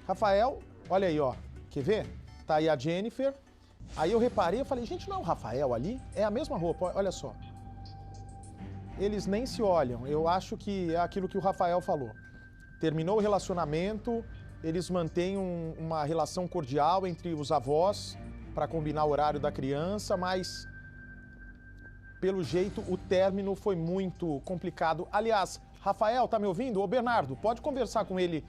Rafael, olha aí, ó. Quer ver? Tá aí a Jennifer. Aí eu reparei, eu falei, gente, não é o Rafael ali? É a mesma roupa, olha só. Eles nem se olham. Eu acho que é aquilo que o Rafael falou. Terminou o relacionamento, eles mantêm uma relação cordial entre os avós para combinar o horário da criança, mas pelo jeito o término foi muito complicado. Aliás, Rafael, tá me ouvindo? Ô Bernardo, pode conversar com ele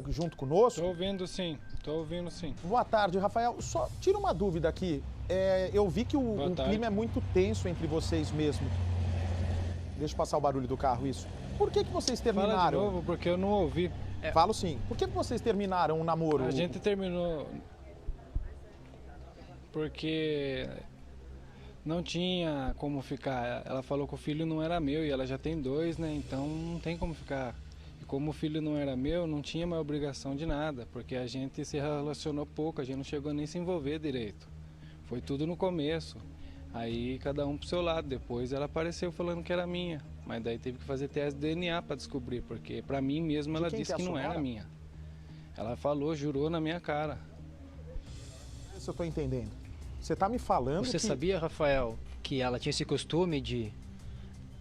junto conosco? Tô ouvindo sim, tô ouvindo sim. Boa tarde, Rafael. Só tira uma dúvida aqui. Eu vi que o clima é muito tenso entre vocês mesmo. Deixa eu passar o barulho do carro, isso. Por que vocês terminaram? Fala de novo, porque eu não ouvi. Falo sim. Por que vocês terminaram o namoro? A gente terminou porque não tinha como ficar. Ela falou que o filho não era meu e ela já tem 2, né? Então não tem como ficar. E como o filho não era meu, não tinha mais obrigação de nada, porque a gente se relacionou pouco, a gente não chegou nem a se envolver direito. Foi tudo no começo. Aí cada um pro seu lado. Depois ela apareceu falando que era minha. Mas daí teve que fazer teste de DNA para descobrir, porque para mim mesmo ela disse que não era minha. Ela falou, jurou na minha cara. Isso eu tô entendendo. Você tá me falando Você sabia, Rafael, que ela tinha esse costume de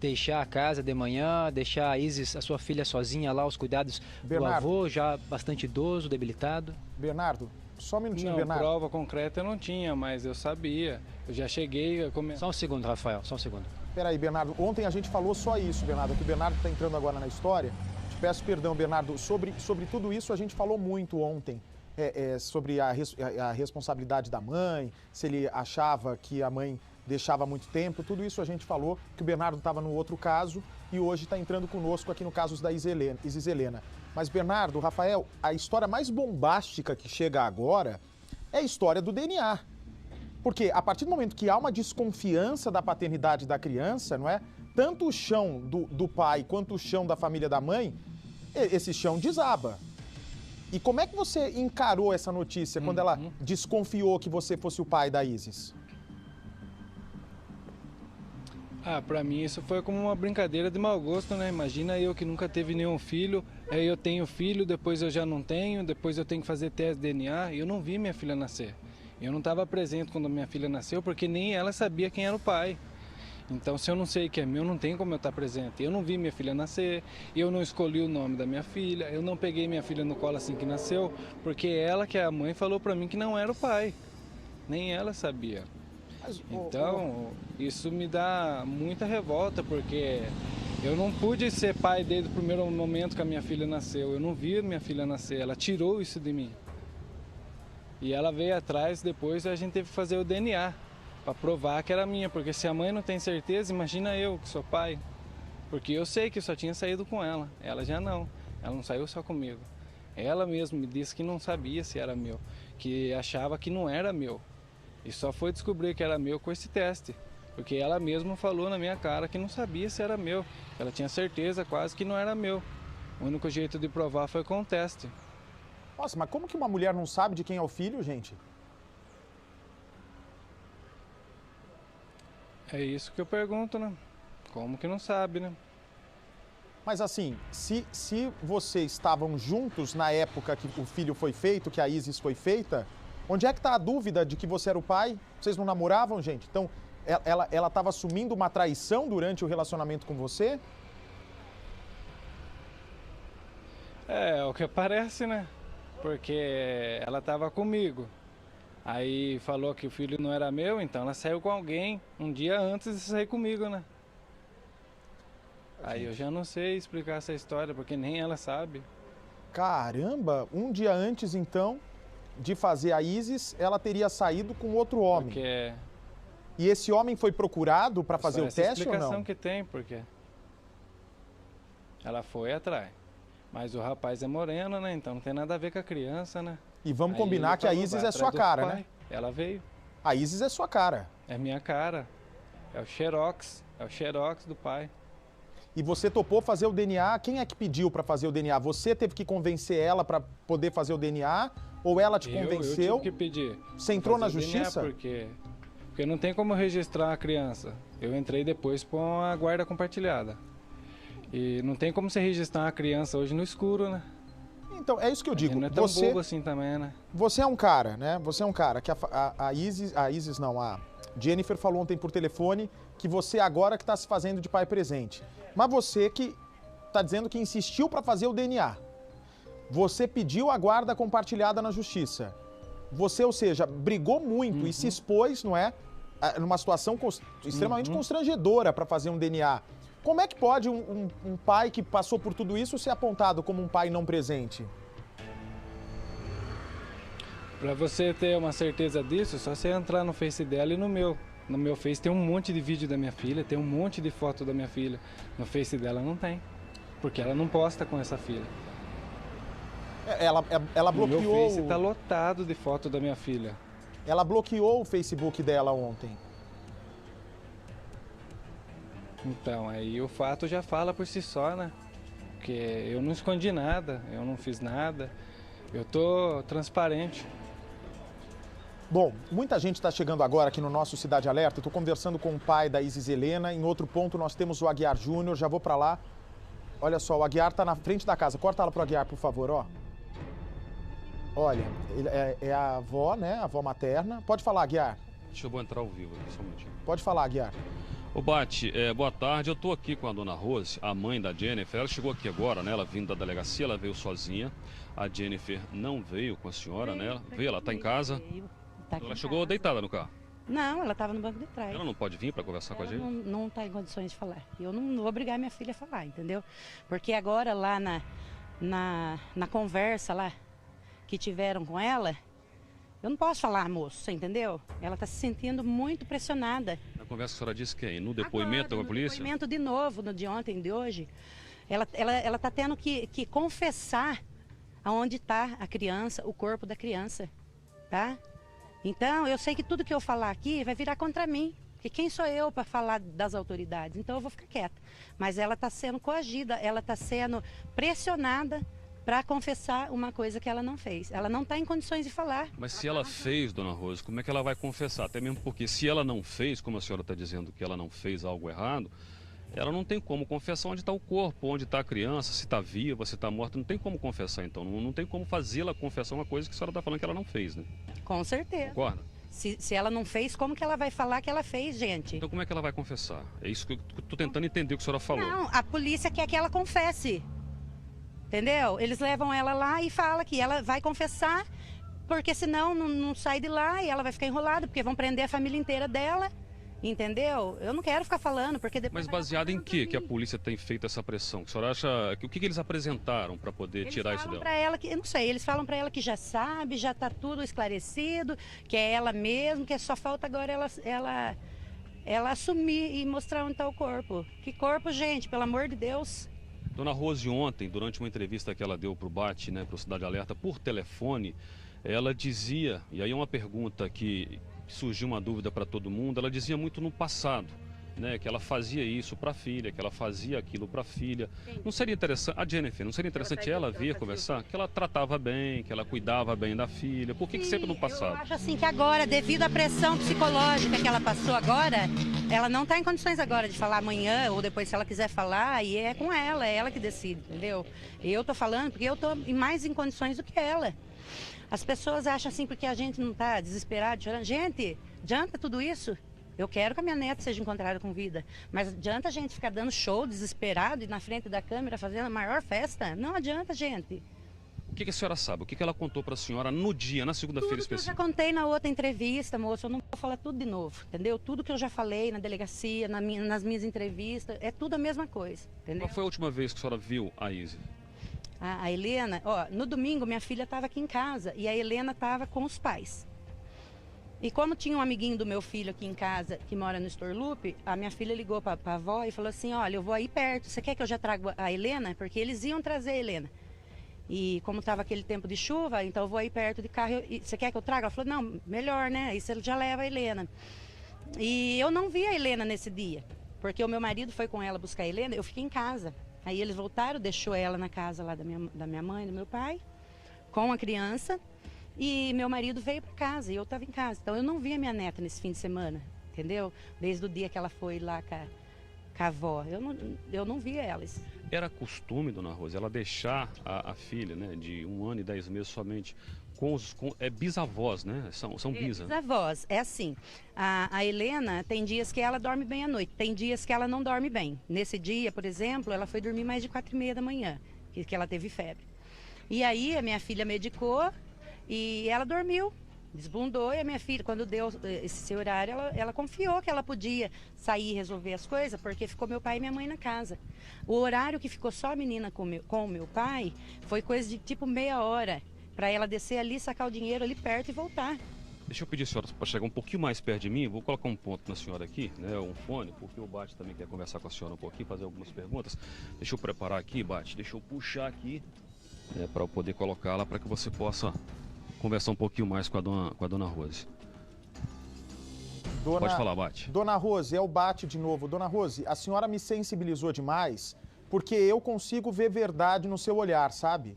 deixar a casa de manhã, deixar a Isis, a sua filha, sozinha lá, aos cuidados do avô, já bastante idoso, debilitado? Bernardo, só um minutinho, não, Bernardo. Prova concreta eu não tinha, mas eu sabia. Eu já cheguei a comer. Só um segundo, Rafael, só um segundo. Peraí, Bernardo. Ontem a gente falou só isso, Bernardo, que o Bernardo está entrando agora na história. Te peço perdão, Bernardo. Sobre tudo isso a gente falou muito ontem. Sobre a responsabilidade da mãe, se ele achava que a mãe deixava muito tempo, tudo isso a gente falou, que o Bernardo estava no outro caso e hoje está entrando conosco aqui no caso da Isis Helena. Mas, Bernardo, Rafael, a história mais bombástica que chega agora é a história do DNA. Porque a partir do momento que há uma desconfiança da paternidade da criança, não é? Tanto o chão do pai quanto o chão da família da mãe, esse chão desaba. E como é que você encarou essa notícia quando ela desconfiou que você fosse o pai da Isis? Pra mim isso foi como uma brincadeira de mau gosto, né? Imagina eu que nunca teve nenhum filho, aí eu tenho filho, depois eu já não tenho, depois eu tenho que fazer teste de DNA e eu não vi minha filha nascer. Eu não estava presente quando minha filha nasceu porque nem ela sabia quem era o pai. Então se eu não sei que é meu, não tem como eu estar presente. Eu não vi minha filha nascer, eu não escolhi o nome da minha filha, eu não peguei minha filha no colo assim que nasceu, porque ela, que é a mãe, falou para mim que não era o pai. Nem ela sabia. Então, isso me dá muita revolta, porque eu não pude ser pai desde o primeiro momento que a minha filha nasceu. Eu não vi minha filha nascer, ela tirou isso de mim. E ela veio atrás, depois a gente teve que fazer o DNA, para provar que era minha, porque se a mãe não tem certeza, imagina eu que sou pai. Porque eu sei que eu só tinha saído com ela já não, ela não saiu só comigo. Ela mesma me disse que não sabia se era meu, que achava que não era meu. E só foi descobrir que era meu com esse teste, porque ela mesma falou na minha cara que não sabia se era meu, ela tinha certeza quase que não era meu. O único jeito de provar foi com o teste. Nossa, mas como que uma mulher não sabe de quem é o filho, gente? É isso que eu pergunto, né? Como que não sabe, né? Mas assim, se vocês estavam juntos na época que o filho foi feito, que a Isis foi feita, onde é que está a dúvida de que você era o pai? Vocês não namoravam, gente? Então, ela estava assumindo uma traição durante o relacionamento com você? É o que parece, né? Porque ela estava comigo. Aí falou que o filho não era meu, então ela saiu com alguém um dia antes de sair comigo, né? Aí eu já não sei explicar essa história, porque nem ela sabe. Caramba, um dia antes, então, de fazer a Isis, ela teria saído com outro homem. Porque... E esse homem foi procurado para fazer o teste ou não? Essa explicação que tem, porque ela foi atrás. Mas o rapaz é moreno, né? Então não tem nada a ver com a criança, né? E vamos combinar que a Isis é sua cara, né? Ela veio. A Isis é sua cara. É minha cara. É o xerox do pai. E você topou fazer o DNA? Quem é que pediu para fazer o DNA? Você teve que convencer ela para poder fazer o DNA? Ou ela te convenceu? Eu tive que pedir. Você entrou na justiça? Porque não tem como registrar a criança. Eu entrei depois com a guarda compartilhada. E não tem como você registrar uma criança hoje no escuro, né? Então, é isso que eu digo. Não é tão bobo assim também, né? Você é um cara, né? Você é um cara que a Jennifer falou ontem por telefone que você agora que está se fazendo de pai presente. Mas você que está dizendo que insistiu para fazer o DNA. Você pediu a guarda compartilhada na justiça. Você, ou seja, brigou muito e se expôs, não é? Numa situação extremamente constrangedora para fazer um DNA. Como é que pode um pai que passou por tudo isso ser apontado como um pai não presente? Para você ter uma certeza disso, é só você entrar no Face dela e no meu. No meu Face tem um monte de vídeo da minha filha, tem um monte de foto da minha filha. No Face dela não tem, porque ela não posta com essa filha. Ela bloqueou... O meu Face tá lotado de foto da minha filha. Ela bloqueou o Facebook dela ontem. Então, aí o fato já fala por si só, né? Porque eu não escondi nada, eu não fiz nada, eu tô transparente. Bom, muita gente está chegando agora aqui no nosso Cidade Alerta. Estou conversando com o pai da Isis Helena. Em outro ponto nós temos o Aguiar Júnior, já vou para lá. Olha só, o Aguiar está na frente da casa. Corta ela pro Aguiar, por favor, ó. Olha, é a avó, né? A avó materna. Pode falar, Aguiar. Deixa eu entrar ao vivo aqui, só um minutinho. Pode falar, Aguiar. Ô Bate, boa tarde. Eu tô aqui com a dona Rose, a mãe da Jennifer. Ela chegou aqui agora, né? Ela vindo da delegacia, ela veio sozinha. A Jennifer não veio com a senhora, né? Veio, ela tá em casa. Ela chegou deitada no carro. Não, ela estava no banco de trás. Ela não pode vir para conversar com a gente? Não está em condições de falar. Eu não vou obrigar minha filha a falar, entendeu? Porque agora lá na conversa lá que tiveram com ela, eu não posso falar, moço, você entendeu? Ela está se sentindo muito pressionada. Na conversa que a senhora disse que no depoimento com a polícia? No depoimento de novo, no de ontem, de hoje, ela está tendo que confessar aonde está a criança, o corpo da criança, tá? Então, eu sei que tudo que eu falar aqui vai virar contra mim. Porque quem sou eu para falar das autoridades? Então, eu vou ficar quieta. Mas ela está sendo coagida, ela está sendo pressionada para confessar uma coisa que ela não fez. Ela não está em condições de falar. Mas se ela fez, dona Rosa, como é que ela vai confessar? Até mesmo porque se ela não fez, como a senhora está dizendo que ela não fez algo errado, ela não tem como confessar onde está o corpo, onde está a criança, se está viva, se está morta. Não tem como confessar, então. Não tem como fazê-la confessar uma coisa que a senhora está falando que ela não fez, né? Com certeza. Concorda? Se ela não fez, como que ela vai falar que ela fez, gente? Então como é que ela vai confessar? É isso que eu estou tentando entender o que a senhora falou. Não, a polícia quer que ela confesse. Entendeu? Eles levam ela lá e falam que ela vai confessar, porque senão não sai de lá e ela vai ficar enrolada, porque vão prender a família inteira dela. Entendeu? Eu não quero ficar falando, porque depois... Mas baseado em que a polícia tem feito essa pressão? A senhora acha... O que eles apresentaram para poder tirar isso dela? Pra ela que, eu não sei, eles falam para ela que já sabe, já está tudo esclarecido, que é ela mesma, que só falta agora ela assumir e mostrar onde está o corpo. Que corpo, gente, pelo amor de Deus. Dona Rose, ontem, durante uma entrevista que ela deu para o BAT, né, para o Cidade Alerta, por telefone, ela dizia, e aí é uma pergunta que surgiu uma dúvida para todo mundo, ela dizia muito no passado, né, que ela fazia isso para a filha, que ela fazia aquilo para a filha. Não seria interessante, a Jennifer, não seria interessante ela vir conversar? Que ela tratava bem, que ela cuidava bem da filha, por que sempre no passado? Eu acho assim que agora, devido à pressão psicológica que ela passou agora, ela não está em condições agora de falar amanhã ou depois se ela quiser falar, e é com ela, é ela que decide, entendeu? Eu tô falando porque eu tô mais em condições do que ela. As pessoas acham assim porque a gente não está desesperado, chorando. Gente, adianta tudo isso? Eu quero que a minha neta seja encontrada com vida. Mas adianta a gente ficar dando show desesperado e na frente da câmera fazendo a maior festa? Não adianta, gente. O que a senhora sabe? O que ela contou para a senhora no dia, na segunda-feira específica? Eu já contei na outra entrevista, moço. Eu não vou falar tudo de novo, entendeu? Tudo que eu já falei na delegacia, nas minhas entrevistas, é tudo a mesma coisa, entendeu? Qual foi a última vez que a senhora viu a Isis? A Helena, ó, no domingo minha filha estava aqui em casa e a Helena estava com os pais. E como tinha um amiguinho do meu filho aqui em casa que mora no Storloop, a minha filha ligou para a avó e falou assim, olha, eu vou aí perto, você quer que eu já traga a Helena? Porque eles iam trazer a Helena. E como estava aquele tempo de chuva, então eu vou aí perto de carro, você quer que eu traga? Ela falou, não, melhor, né? Aí você já leva a Helena. E eu não vi a Helena nesse dia, porque o meu marido foi com ela buscar a Helena, eu fiquei em casa. Aí eles voltaram, deixou ela na casa lá da minha mãe, do meu pai, com a criança. E meu marido veio para casa e eu estava em casa. Então eu não vi a minha neta nesse fim de semana, entendeu? Desde o dia que ela foi lá com a avó. Eu não vi elas. Era costume, dona Rose, ela deixar a filha, né, de 1 ano e 10 meses somente, bisavós, né? São bisa. Bisavós, é assim. A Helena tem dias que ela dorme bem à noite, tem dias que ela não dorme bem. Nesse dia, por exemplo, ela foi dormir mais de 4h30 da manhã, que ela teve febre. E aí a minha filha medicou e ela dormiu. Desbundou e a minha filha, quando deu esse horário, ela confiou que ela podia sair e resolver as coisas, porque ficou meu pai e minha mãe na casa. O horário que ficou só a menina com o meu pai foi coisa de tipo meia hora, para ela descer ali, sacar o dinheiro ali perto e voltar. Deixa eu pedir a senhora para chegar um pouquinho mais perto de mim, vou colocar um ponto na senhora aqui, né, um fone, porque o Bate também quer conversar com a senhora um pouquinho, fazer algumas perguntas. Deixa eu preparar aqui, Bate, deixa eu puxar aqui, para eu poder colocá-la, para que você possa conversar um pouquinho mais com a dona Rose. Pode falar, Bate. Dona Rose, é o Bate de novo. Dona Rose, a senhora me sensibilizou demais, porque eu consigo ver verdade no seu olhar, sabe?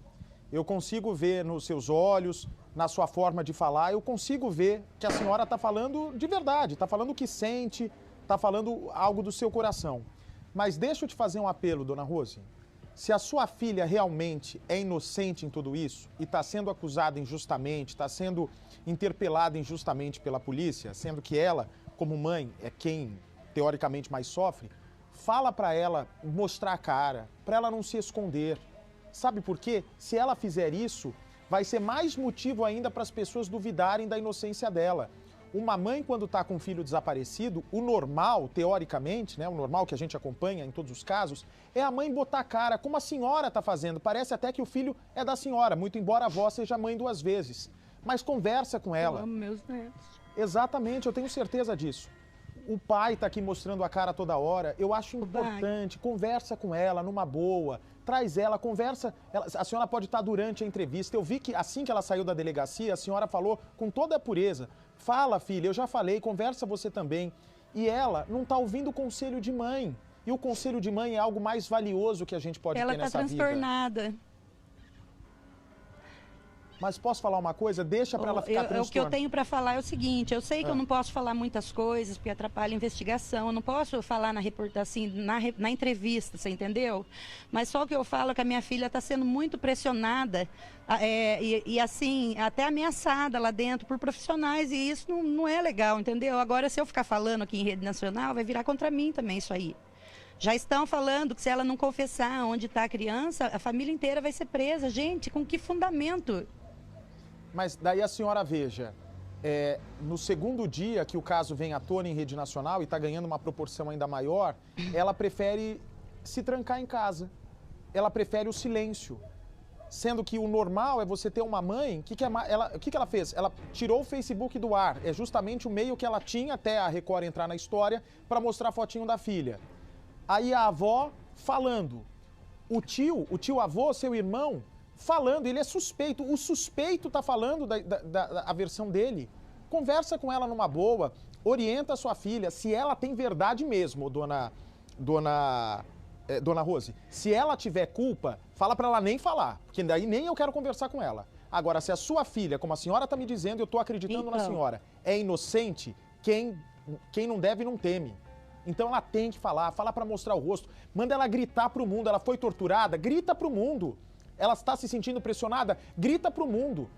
Eu consigo ver nos seus olhos, na sua forma de falar, eu consigo ver que a senhora está falando de verdade, está falando o que sente, está falando algo do seu coração. Mas deixa eu te fazer um apelo, Dona Rose. Se a sua filha realmente é inocente em tudo isso e está sendo acusada injustamente, está sendo interpelada injustamente pela polícia, sendo que ela, como mãe, é quem teoricamente mais sofre, fala para ela mostrar a cara, para ela não se esconder. Sabe por quê? Se ela fizer isso, vai ser mais motivo ainda para as pessoas duvidarem da inocência dela. Uma mãe, quando está com um filho desaparecido, o normal, teoricamente, né, o normal que a gente acompanha em todos os casos, é a mãe botar a cara, como a senhora está fazendo. Parece até que o filho é da senhora, muito embora a avó seja mãe 2 vezes. Mas conversa com ela. Eu amo meus netos. Exatamente, eu tenho certeza disso. O pai está aqui mostrando a cara toda hora. Eu acho importante, conversa com ela numa boa, traz ela, conversa. A senhora pode estar durante a entrevista. Eu vi que assim que ela saiu da delegacia, a senhora falou com toda a pureza. Fala, filha, eu já falei, conversa você também. E ela não está ouvindo o conselho de mãe. E o conselho de mãe é algo mais valioso que a gente pode ter nessa vida. Ela está transtornada. Mas posso falar uma coisa? Deixa para ela ficar transtornada. O que eu tenho para falar é o seguinte, eu sei que eu não posso falar muitas coisas porque atrapalha a investigação, eu não posso falar na entrevista, você entendeu? Mas só o que eu falo é que a minha filha está sendo muito pressionada e assim, até ameaçada lá dentro por profissionais e isso não é legal, entendeu? Agora, se eu ficar falando aqui em rede nacional, vai virar contra mim também isso aí. Já estão falando que se ela não confessar onde está a criança, a família inteira vai ser presa. Gente, com que fundamento? Mas daí a senhora veja, no segundo dia que o caso vem à tona em rede nacional e está ganhando uma proporção ainda maior, ela prefere se trancar em casa. Ela prefere o silêncio. Sendo que o normal é você ter uma mãe, o que ela fez? Ela tirou o Facebook do ar. É justamente o meio que ela tinha até a Record entrar na história para mostrar a fotinho da filha. Aí a avó falando. O tio avô, seu irmão, falando, ele é suspeito, o suspeito está falando da versão dele. Conversa com ela numa boa, orienta a sua filha, se ela tem verdade mesmo, dona Rose. Se ela tiver culpa, fala para ela nem falar, porque daí nem eu quero conversar com ela. Agora, se a sua filha, como a senhora está me dizendo, eu estou acreditando na senhora, é inocente, quem não deve não teme. Então ela tem que falar, fala para mostrar o rosto, manda ela gritar para o mundo, ela foi torturada, grita para o mundo. Ela está se sentindo pressionada? Grita para o mundo.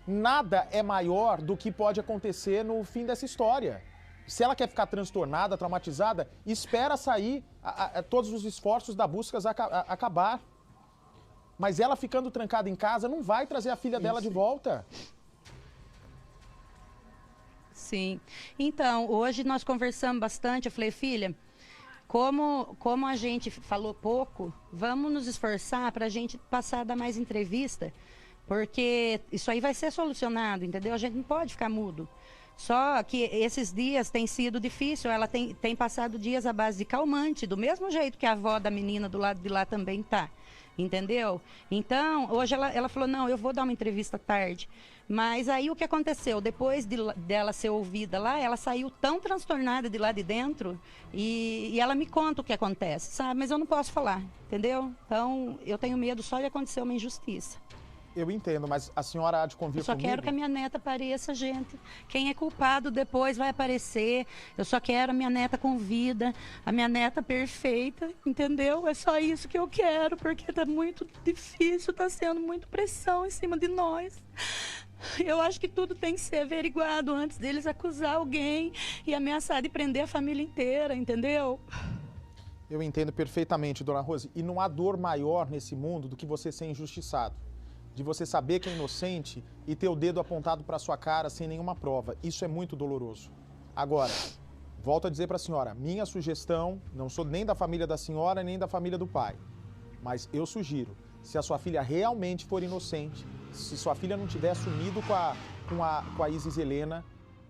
Nada é maior do que pode acontecer no fim dessa história. Se ela quer ficar transtornada, traumatizada, espera sair todos os esforços da busca acabar. Mas ela ficando trancada em casa não vai trazer a filha dela de volta. Sim. Então, hoje nós conversamos bastante. Eu falei, filha, como a gente falou pouco, vamos nos esforçar para a gente passar a dar mais entrevista, porque isso aí vai ser solucionado, entendeu? A gente não pode ficar mudo. Só que esses dias tem sido difícil, ela tem passado dias à base de calmante, do mesmo jeito que a avó da menina do lado de lá também tá, entendeu? Então, hoje ela falou, não, eu vou dar uma entrevista tarde. Mas aí o que aconteceu? Depois dela ser ouvida lá, ela saiu tão transtornada de lá de dentro e ela me conta o que acontece, sabe? Mas eu não posso falar, entendeu? Então, eu tenho medo só de acontecer uma injustiça. Eu entendo, mas a senhora há de convir Eu só comigo? quero que a minha neta apareça, gente. Quem é culpado depois vai aparecer. Eu só quero a minha neta com vida, a minha neta perfeita, entendeu? É só isso que eu quero, porque tá muito difícil, tá sendo muito pressão em cima de nós. Eu acho que tudo tem que ser averiguado antes deles acusar alguém e ameaçar de prender a família inteira, entendeu? Eu entendo perfeitamente, dona Rose. E não há dor maior nesse mundo do que você ser injustiçado. De você saber que é inocente e ter o dedo apontado para sua cara sem nenhuma prova. Isso é muito doloroso. Agora, volto a dizer para a senhora, minha sugestão, não sou nem da família da senhora, nem da família do pai, mas eu sugiro, se a sua filha realmente for inocente, se sua filha não tiver sumido com a Isis Helena,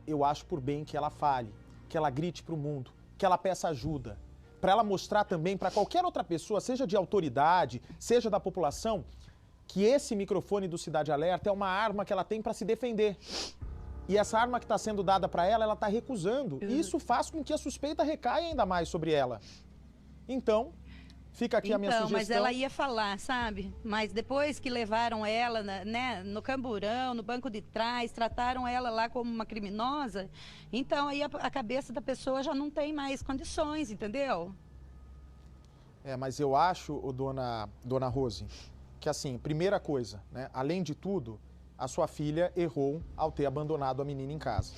eu acho por bem que ela fale, que ela grite para o mundo, que ela peça ajuda, para ela mostrar também para qualquer outra pessoa, seja de autoridade, seja da população, que esse microfone do Cidade Alerta é uma arma que ela tem para se defender. E essa arma que está sendo dada para ela está recusando. E isso faz com que a suspeita recaia ainda mais sobre ela. Então, fica aqui a minha sugestão. Mas ela ia falar, sabe? Mas depois que levaram ela, né, no camburão, no banco de trás, trataram ela lá como uma criminosa, então aí a cabeça da pessoa já não tem mais condições, entendeu? Mas eu acho, dona Rose, que assim, primeira coisa, né? Além de tudo, a sua filha errou ao ter abandonado a menina em casa.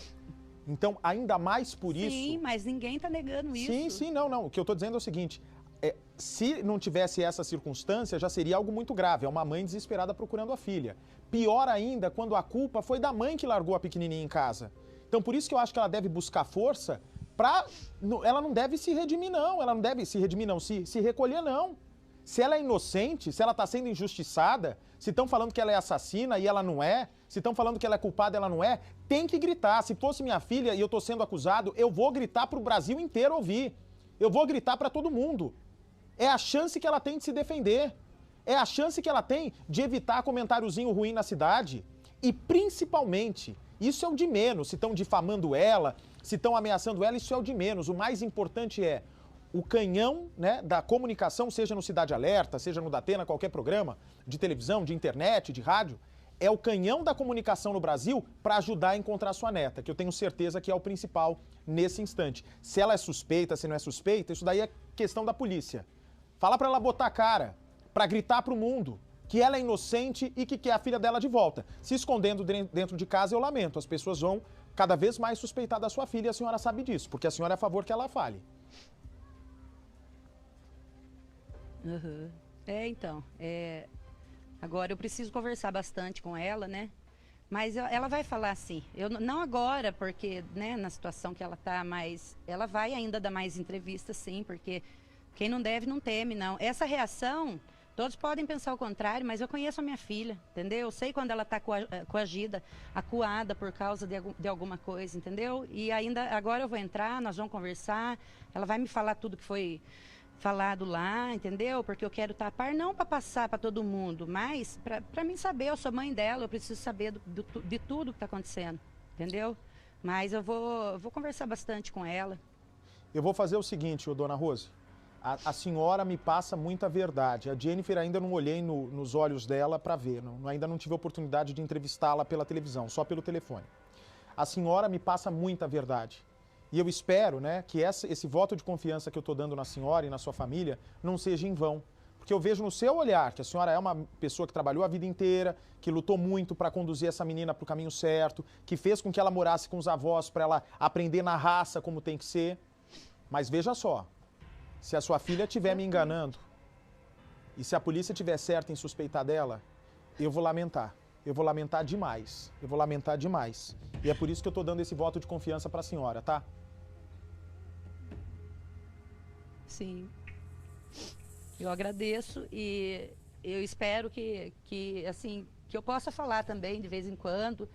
Então, ainda mais por isso... Sim, mas ninguém está negando isso. Sim, não. O que eu estou dizendo é o seguinte, se não tivesse essa circunstância, já seria algo muito grave. É uma mãe desesperada procurando a filha. Pior ainda, quando a culpa foi da mãe que largou a pequenininha em casa. Então, por isso que eu acho que ela deve buscar força para... Ela não deve se redimir, não. Ela não deve se redimir, não. Se recolher, não. Se ela é inocente, se ela está sendo injustiçada, se estão falando que ela é assassina e ela não é, se estão falando que ela é culpada e ela não é, tem que gritar. Se fosse minha filha e eu estou sendo acusado, eu vou gritar para o Brasil inteiro ouvir. Eu vou gritar para todo mundo. É a chance que ela tem de se defender. É a chance que ela tem de evitar comentáriozinho ruim na cidade. E principalmente, isso é o de menos. Se estão difamando ela, se estão ameaçando ela, isso é o de menos. O mais importante é o canhão, né, da comunicação, seja no Cidade Alerta, seja no Datena, qualquer programa de televisão, de internet, de rádio, é o canhão da comunicação no Brasil para ajudar a encontrar sua neta, que eu tenho certeza que é o principal nesse instante. Se ela é suspeita, se não é suspeita, isso daí é questão da polícia. Fala para ela botar a cara, para gritar para o mundo que ela é inocente e que quer a filha dela de volta. Se escondendo dentro de casa, eu lamento. As pessoas vão cada vez mais suspeitar da sua filha e a senhora sabe disso, porque a senhora é a favor que ela fale. Uhum. Então, agora eu preciso conversar bastante com ela, né? Mas ela vai falar assim, não agora, porque, né, na situação que ela tá, mas ela vai ainda dar mais entrevistas, sim, porque quem não deve não teme, não. Essa reação, todos podem pensar o contrário, mas eu conheço a minha filha, entendeu? Eu sei quando ela tá coagida, acuada por causa de alguma coisa, entendeu? E ainda, agora eu vou entrar, nós vamos conversar, ela vai me falar tudo que foi falado lá, entendeu? Porque eu quero estar a par, não para passar para todo mundo, mas para mim saber, eu sou mãe dela, eu preciso saber de tudo que está acontecendo, entendeu? Mas eu vou conversar bastante com ela. Eu vou fazer o seguinte, dona Rose, a senhora me passa muita verdade. A Jennifer ainda não olhei nos olhos dela para ver, ainda não tive a oportunidade de entrevistá-la pela televisão, só pelo telefone. A senhora me passa muita verdade. E eu espero, né, que esse voto de confiança que eu estou dando na senhora e na sua família não seja em vão. Porque eu vejo no seu olhar que a senhora é uma pessoa que trabalhou a vida inteira, que lutou muito para conduzir essa menina para o caminho certo, que fez com que ela morasse com os avós para ela aprender na raça como tem que ser. Mas veja só, se a sua filha estiver me enganando e se a polícia estiver certa em suspeitar dela, eu vou lamentar. Eu vou lamentar demais. Eu vou lamentar demais. E é por isso que eu estou dando esse voto de confiança para a senhora, tá? Sim. Eu agradeço e eu espero que eu possa falar também de vez em quando,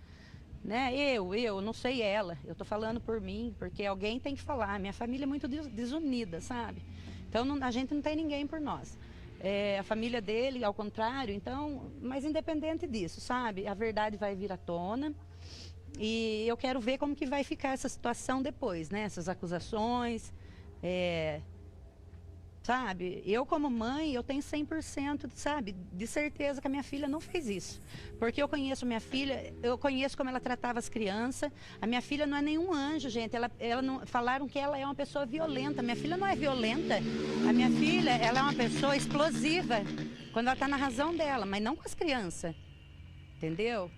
né? Eu não sei ela, eu tô falando por mim, porque alguém tem que falar. Minha família é muito desunida, sabe? Então a gente não tem ninguém por nós. A família dele, ao contrário, então, mas independente disso, sabe? A verdade vai vir à tona e eu quero ver como que vai ficar essa situação depois, né? Essas acusações, Sabe, eu como mãe, eu tenho 100%, sabe, de certeza que a minha filha não fez isso. Porque eu conheço minha filha, eu conheço como ela tratava as crianças. A minha filha não é nenhum anjo, gente. Ela não, falaram que ela é uma pessoa violenta. Minha filha não é violenta. A minha filha, ela é uma pessoa explosiva quando ela está na razão dela, mas não com as crianças. Entendeu?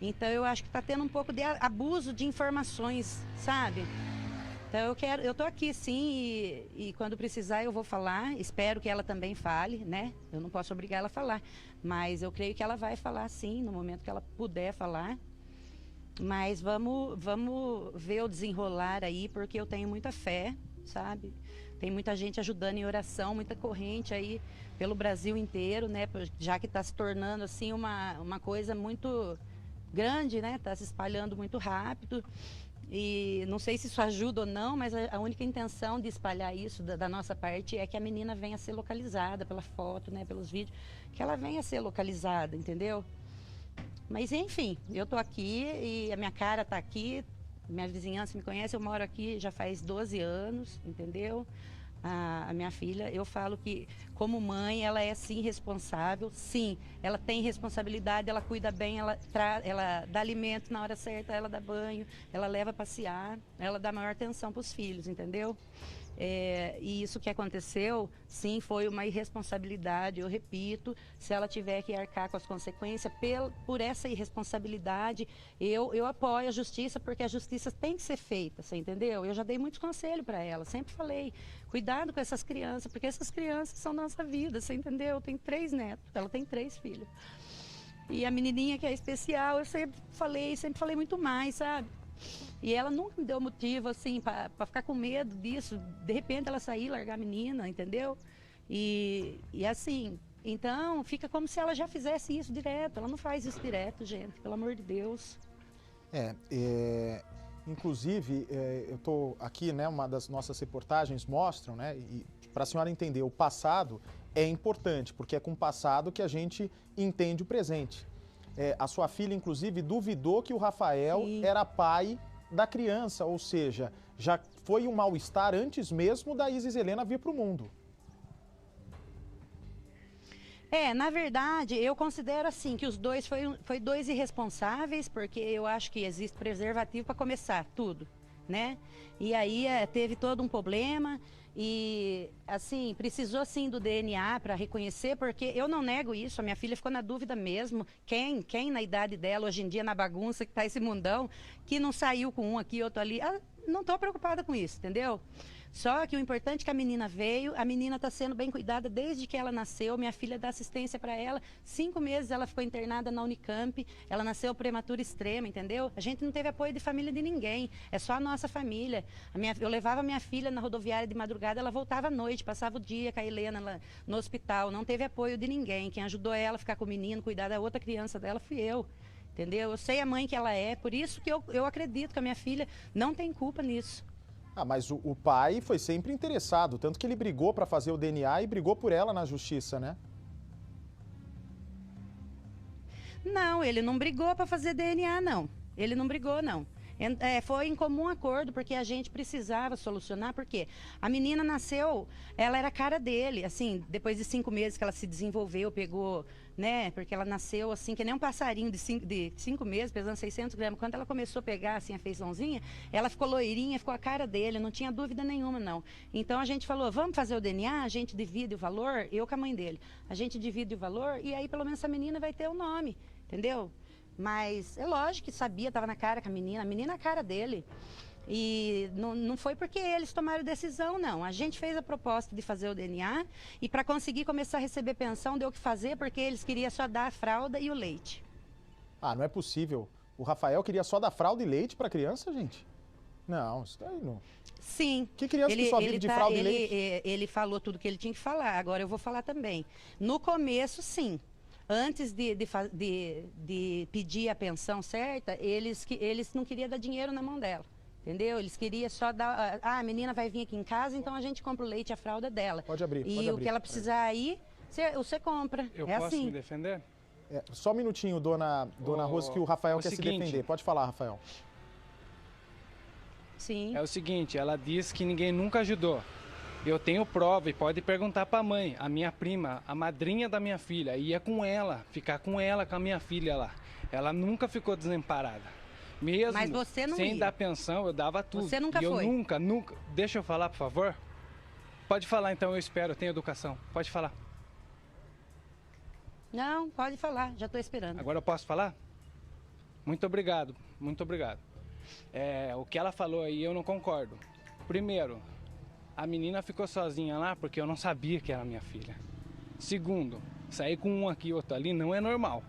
Então eu acho que está tendo um pouco de abuso de informações, sabe? Então eu tô aqui sim e quando precisar eu vou falar, espero que ela também fale, né? Eu não posso obrigar ela a falar, mas eu creio que ela vai falar sim, no momento que ela puder falar. Mas vamos ver o desenrolar aí, porque eu tenho muita fé, sabe? Tem muita gente ajudando em oração, muita corrente aí pelo Brasil inteiro, né? Já que está se tornando assim uma coisa muito grande, né? Está se espalhando muito rápido. E não sei se isso ajuda ou não, mas a única intenção de espalhar isso da nossa parte é que a menina venha a ser localizada pela foto, né, pelos vídeos, que ela venha a ser localizada, entendeu? Mas enfim, eu tô aqui e a minha cara tá aqui, minha vizinhança me conhece, eu moro aqui já faz 12 anos, entendeu? A minha filha, eu falo que como mãe ela é sim responsável, sim, ela tem responsabilidade, ela cuida bem, ela dá alimento na hora certa, ela dá banho, ela leva a passear, ela dá maior atenção para os filhos, entendeu? E isso que aconteceu, sim, foi uma irresponsabilidade, eu repito, se ela tiver que arcar com as consequências por essa irresponsabilidade, eu apoio a justiça, porque a justiça tem que ser feita, você entendeu? Eu já dei muitos conselhos para ela, sempre falei, cuidado com essas crianças, porque essas crianças são nossa vida, você entendeu? Eu tenho 3 netos, ela tem 3 filhos. E a menininha que é especial, eu sempre falei muito mais, sabe? E ela nunca me deu motivo, assim, para ficar com medo disso. De repente ela sair, largar a menina, entendeu? E assim, então fica como se ela já fizesse isso direto. Ela não faz isso direto, gente, pelo amor de Deus. Inclusive, eu estou aqui, né, uma das nossas reportagens mostram, né, e para a senhora entender, o passado é importante, porque é com o passado que a gente entende o presente. A sua filha, inclusive, duvidou que o Rafael Sim. era pai da criança, ou seja, já foi um mal-estar antes mesmo da Isis Helena vir para o mundo. Na verdade, eu considero assim, que os dois foi 2 irresponsáveis, porque eu acho que existe preservativo para começar tudo, né? E aí teve todo um problema e, assim, precisou sim do DNA para reconhecer, porque eu não nego isso, a minha filha ficou na dúvida mesmo, quem na idade dela, hoje em dia, na bagunça que está esse mundão, que não saiu com um aqui, outro ali, não estou preocupada com isso, entendeu? Só que o importante é que a menina veio, a menina está sendo bem cuidada desde que ela nasceu, minha filha dá assistência para ela, 5 meses ela ficou internada na Unicamp, ela nasceu prematura extrema, entendeu? A gente não teve apoio de família de ninguém, é só a nossa família. Eu levava minha filha na rodoviária de madrugada, ela voltava à noite, passava o dia com a Helena lá no hospital, não teve apoio de ninguém, quem ajudou ela a ficar com o menino, cuidar da outra criança dela fui eu. Entendeu? Eu sei a mãe que ela é, por isso que eu acredito que a minha filha não tem culpa nisso. Mas o pai foi sempre interessado, tanto que ele brigou para fazer o DNA e brigou por ela na justiça, né? Não, ele não brigou para fazer DNA, não. Ele não brigou, não. Foi em comum acordo, porque a gente precisava solucionar, porque a menina nasceu, ela era a cara dele, assim, depois de 5 meses que ela se desenvolveu, pegou, né, porque ela nasceu assim, que nem um passarinho de 5 meses, pesando 600 gramas, quando ela começou a pegar, assim, a feiçãozinha, ela ficou loirinha, ficou a cara dele, não tinha dúvida nenhuma, não. Então a gente falou, vamos fazer o DNA, a gente divide o valor, eu com a mãe dele, a gente divide o valor, e aí pelo menos a menina vai ter o nome, entendeu? Mas é lógico que sabia, estava na cara com a menina é a cara dele. E não foi porque eles tomaram decisão, não. A gente fez a proposta de fazer o DNA e para conseguir começar a receber pensão deu o que fazer porque eles queriam só dar a fralda e o leite. Não é possível. O Rafael queria só dar fralda e leite para a criança, gente? Não, isso daí não. Sim. Que criança que só vive de fralda e leite? Ele falou tudo que ele tinha que falar, agora eu vou falar também. No começo, sim. Antes de pedir a pensão certa, eles não queriam dar dinheiro na mão dela, entendeu? Eles queriam só dar, a menina vai vir aqui em casa, então a gente compra o leite e a fralda dela. Pode abrir, E o que ela precisar aí, você compra. Eu é posso assim. me defender? Só um minutinho, dona Rose, que o Rafael quer se defender. Pode falar, Rafael. Sim. É o seguinte, ela diz que ninguém nunca ajudou. Eu tenho prova e pode perguntar para a mãe, a minha prima, a madrinha da minha filha, ia com ela, ficar com ela, com a minha filha lá. Ela nunca ficou desamparada. Mesmo Mas você não sem ia. dar pensão, eu dava tudo. Você nunca e eu foi? nunca. Deixa eu falar, por favor? Pode falar então, eu espero, eu tenho educação. Pode falar. Não, pode falar, já estou esperando. Agora eu posso falar? Muito obrigado, muito obrigado. O que ela falou aí eu não concordo. Primeiro, a menina ficou sozinha lá porque eu não sabia que era minha filha. Segundo, sair com um aqui e outro ali não é normal.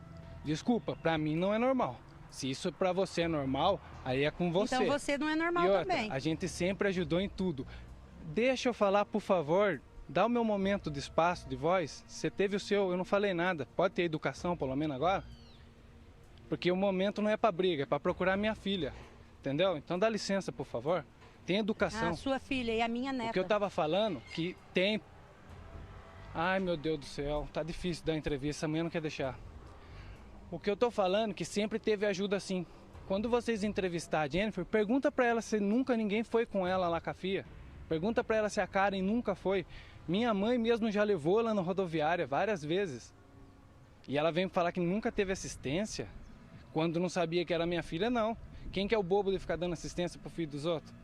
Desculpa, pra mim não é normal. Se isso pra você é normal, aí é com você. Então você não é normal e outra, também. A gente sempre ajudou em tudo. Deixa eu falar, por favor. Dá o meu momento de espaço, de voz. Você teve o seu, eu não falei nada. Pode ter educação, pelo menos agora? Porque o momento não é pra briga, é pra procurar minha filha. Entendeu? Então dá licença, por favor. Tem educação. A sua filha e a minha neta. O que eu tava falando, que tem... Ai, meu Deus do céu, tá difícil dar entrevista, amanhã não quer deixar. O que eu tô falando, que sempre teve ajuda assim. Quando vocês entrevistar a Jennifer, pergunta pra ela se nunca ninguém foi com ela lá com a FIA. Pergunta pra ela se a Karen nunca foi. Minha mãe mesmo já levou ela na rodoviária várias vezes. E ela vem falar que nunca teve assistência, quando não sabia que era minha filha, não. Quem que é o bobo de ficar dando assistência pro filho dos outros?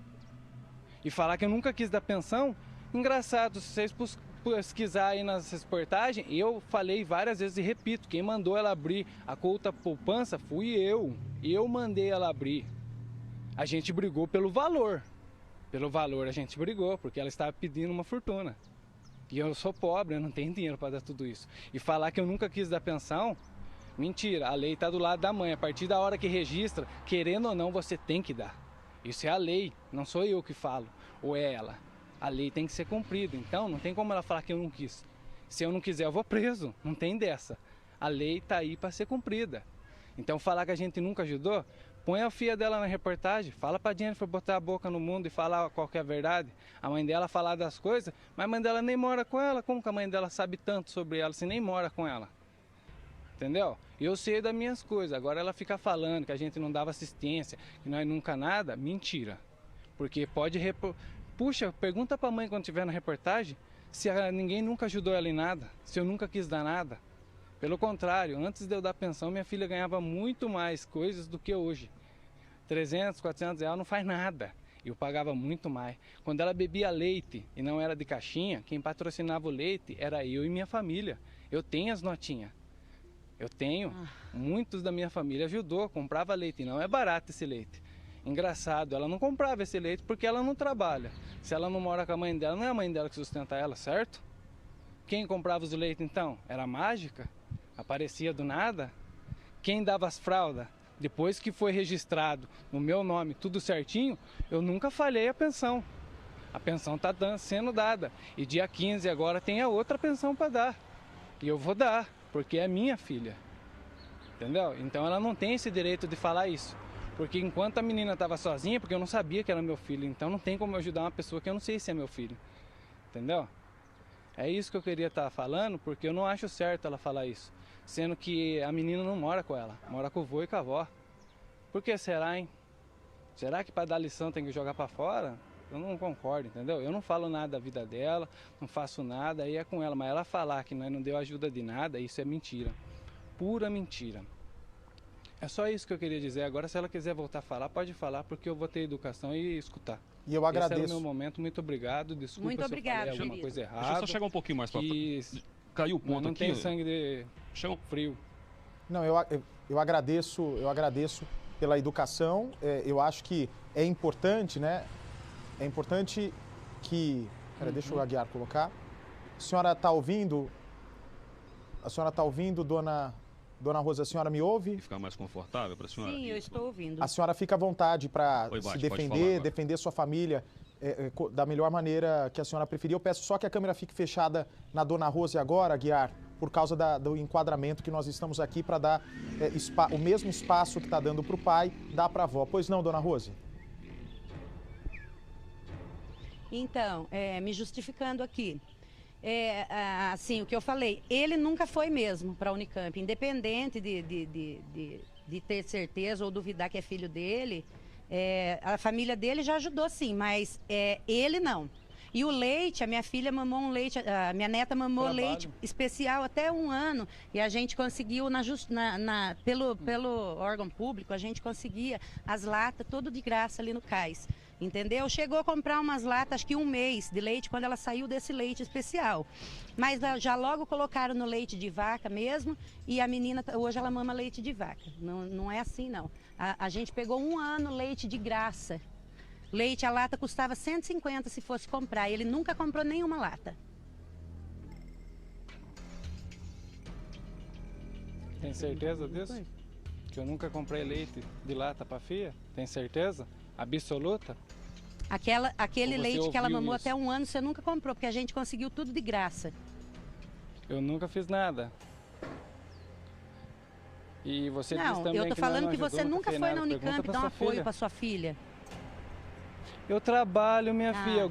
E falar que eu nunca quis dar pensão? Engraçado, se vocês pesquisarem aí nas reportagens, eu falei várias vezes e repito, quem mandou ela abrir a conta poupança fui eu. Eu mandei ela abrir. A gente brigou pelo valor. Pelo valor a gente brigou, porque ela estava pedindo uma fortuna. E eu sou pobre, eu não tenho dinheiro para dar tudo isso. E falar que eu nunca quis dar pensão, mentira, a lei está do lado da mãe. A partir da hora que registra, querendo ou não, você tem que dar. Isso é a lei, não sou eu que falo, ou é ela. A lei tem que ser cumprida, então não tem como ela falar que eu não quis. Se eu não quiser, eu vou preso, não tem dessa. A lei está aí para ser cumprida. Então falar que a gente nunca ajudou, põe a filha dela na reportagem, fala pra Jennifer botar a boca no mundo e falar qual que é a verdade. A mãe dela falar das coisas, mas a mãe dela nem mora com ela. Como que a mãe dela sabe tanto sobre ela se nem mora com ela? Entendeu? Eu sei das minhas coisas. Agora ela fica falando que a gente não dava assistência, que nós nunca nada. Mentira. Porque pode... Puxa, pergunta pra mãe quando estiver na reportagem se ninguém nunca ajudou ela em nada, se eu nunca quis dar nada. Pelo contrário, antes de eu dar pensão, minha filha ganhava muito mais coisas do que hoje. 300, 400 reais não faz nada. Eu pagava muito mais. Quando ela bebia leite e não era de caixinha, quem patrocinava o leite era eu e minha família. Eu tenho as notinhas. Eu tenho. Muitos da minha família ajudou, comprava leite. E não é barato esse leite. Engraçado, ela não comprava esse leite porque ela não trabalha. Se ela não mora com a mãe dela, não é a mãe dela que sustenta ela, certo? Quem comprava os leites então? Era a mágica? Aparecia do nada? Quem dava as fraldas? Depois que foi registrado no meu nome, tudo certinho, eu nunca falhei a pensão. A pensão está sendo dada. E dia 15 agora tem a outra pensão para dar. E eu vou dar, porque é minha filha. Entendeu? Então ela não tem esse direito de falar isso. Porque enquanto a menina estava sozinha, porque eu não sabia que era meu filho, então não tem como eu ajudar uma pessoa que eu não sei se é meu filho. Entendeu? É isso que eu queria estar falando, porque eu não acho certo ela falar isso. Sendo que a menina não mora com ela, mora com o vô e com a avó. Por que será, hein? Será que para dar lição tem que jogar para fora? Eu não concordo, entendeu? Eu não falo nada da vida dela, não faço nada, aí é com ela. Mas ela falar que nós não deu ajuda de nada, isso é mentira. Pura mentira. É só isso que eu queria dizer. Agora, se ela quiser voltar a falar, pode falar, porque eu vou ter educação e escutar. E eu agradeço. Esse era o meu momento. Muito obrigado. Desculpa Muito se obrigado, eu falei alguma coisa errada. Deixa eu só chegar um pouquinho mais para caiu o ponto não aqui. Não tem sangue de frio. Não, eu agradeço pela educação. Eu acho que é importante, né? É importante que... Pera, deixa o Aguiar colocar. A senhora está ouvindo? A senhora está ouvindo, dona Rosa? A senhora me ouve? Ficar mais confortável para a senhora? Sim, eu estou ouvindo. A senhora fica à vontade para se defender, defender sua família da melhor maneira que a senhora preferir. Eu peço só que a câmera fique fechada na dona Rosa agora, Aguiar, por causa do enquadramento que nós estamos aqui para dar o mesmo espaço que está dando para o pai, dá para a avó. Pois não, dona Rosa? Então, me justificando aqui. Assim, o que eu falei, ele nunca foi mesmo para a Unicamp, independente de ter certeza ou duvidar que é filho dele, a família dele já ajudou sim, mas ele não. E o leite, a minha filha mamou um leite, a minha neta mamou leite especial até 1 ano. E a gente conseguiu, pelo órgão público, a gente conseguia as latas tudo de graça ali no cais. Entendeu? Chegou a comprar umas latas, acho que 1 mês de leite, quando ela saiu desse leite especial. Mas já logo colocaram no leite de vaca mesmo, e a menina, hoje ela mama leite de vaca. Não é assim, não. A gente pegou 1 ano leite de graça. Leite, a lata custava 150 se fosse comprar, e ele nunca comprou nenhuma lata. Tem certeza disso? Que eu nunca comprei leite de lata para filha? Tem certeza? Absoluta? Aquele leite que ela mamou isso? até 1 ano, você nunca comprou, porque a gente conseguiu tudo de graça. Eu nunca fiz nada. E você disse também eu tô falando que não você nunca foi na Unicamp dar um apoio para sua filha. Eu trabalho, minha filha.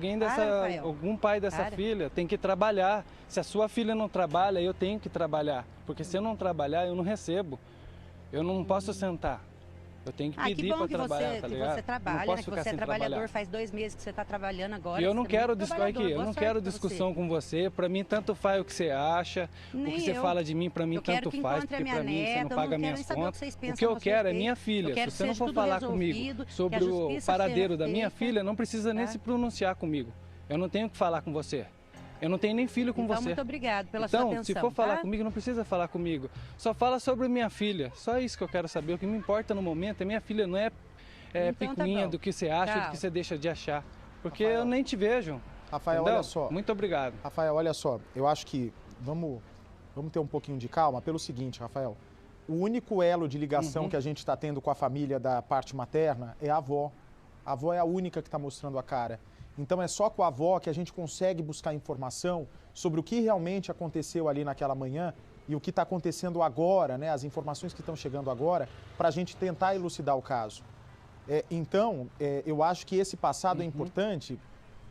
Algum pai dessa filha tem que trabalhar. Se a sua filha não trabalha, eu tenho que trabalhar. Porque se eu não trabalhar, eu não recebo. Eu não posso sentar. Eu tenho que pedir para trabalhar, tá ligado? Que você trabalha, né? Que você é trabalhador, faz 2 meses que você está trabalhando agora. E eu não quero discussão com você. Para mim, tanto faz o que você acha, o que você fala de mim, para mim, tanto faz. Porque para mim, você não paga minhas contas. O que eu quero é minha filha. Se você não for falar comigo sobre o paradeiro da minha filha, não precisa nem se pronunciar comigo. Eu não tenho que falar com você. Eu não tenho nem filho com você. Muito obrigado pela sua atenção. Então, se for falar comigo, não precisa falar comigo. Só fala sobre minha filha. Só isso que eu quero saber. O que me importa no momento é minha filha, não é picuinha do que você acha, do que você deixa de achar. Porque eu nem te vejo. Rafael, entendeu? olha só. Muito obrigado. Rafael, olha só. Eu acho que vamos ter um pouquinho de calma pelo seguinte, Rafael. O único elo de ligação que a gente está tendo com a família da parte materna é a avó. A avó é a única que está mostrando a cara. Então é só com a avó que a gente consegue buscar informação sobre o que realmente aconteceu ali naquela manhã e o que está acontecendo agora, né? As informações que estão chegando agora, para a gente tentar elucidar o caso. Então, eu acho que esse passado é importante.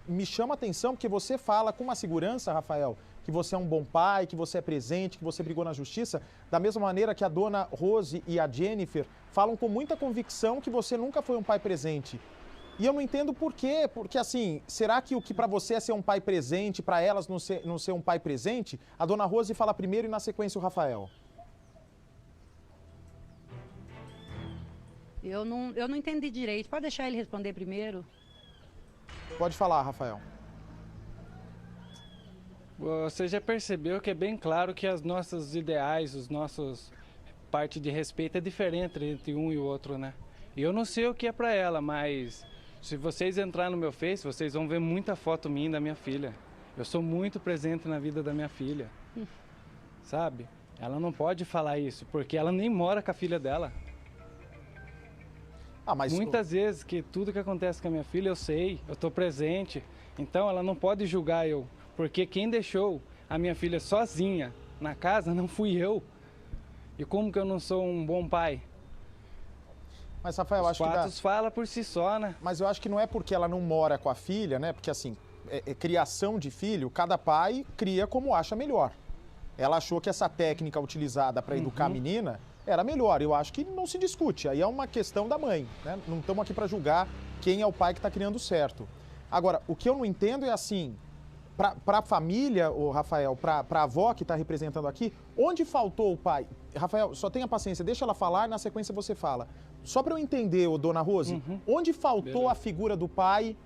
Me chama a atenção porque você fala com uma segurança, Rafael, que você é um bom pai, que você é presente, que você brigou na justiça, da mesma maneira que a dona Rose e a Jennifer falam com muita convicção que você nunca foi um pai presente. E eu não entendo por quê, porque assim, será que o que para você é ser um pai presente, para elas não ser um pai presente? A dona Rose fala primeiro e na sequência o Rafael. Eu não entendi direito, pode deixar ele responder primeiro? Pode falar, Rafael. Você já percebeu que é bem claro que os nossos ideais, os nossos parte de respeito é diferente entre um e o outro, né? E eu não sei o que é para ela, mas se vocês entrarem no meu Face, vocês vão ver muita foto minha e da minha filha. Eu sou muito presente na vida da minha filha, sabe? Ela não pode falar isso, porque ela nem mora com a filha dela. Mas muitas vezes que tudo que acontece com a minha filha eu sei, eu estou presente. Então ela não pode julgar eu, porque quem deixou a minha filha sozinha na casa não fui eu. E como que eu não sou um bom pai? Mas, Rafael, acho que os fatos falam por si só, né? Mas eu acho que não é porque ela não mora com a filha, né? Porque, assim, criação de filho, cada pai cria como acha melhor. Ela achou que essa técnica utilizada para educar a menina era melhor. Eu acho que não se discute. Aí é uma questão da mãe, né? Não estamos aqui para julgar quem é o pai que está criando certo. Agora, o que eu não entendo é assim, para a família, Rafael, para a avó que está representando aqui, onde faltou o pai? Rafael, só tenha paciência, deixa ela falar e na sequência você fala. Só para eu entender, dona Rose, onde faltou a figura do pai,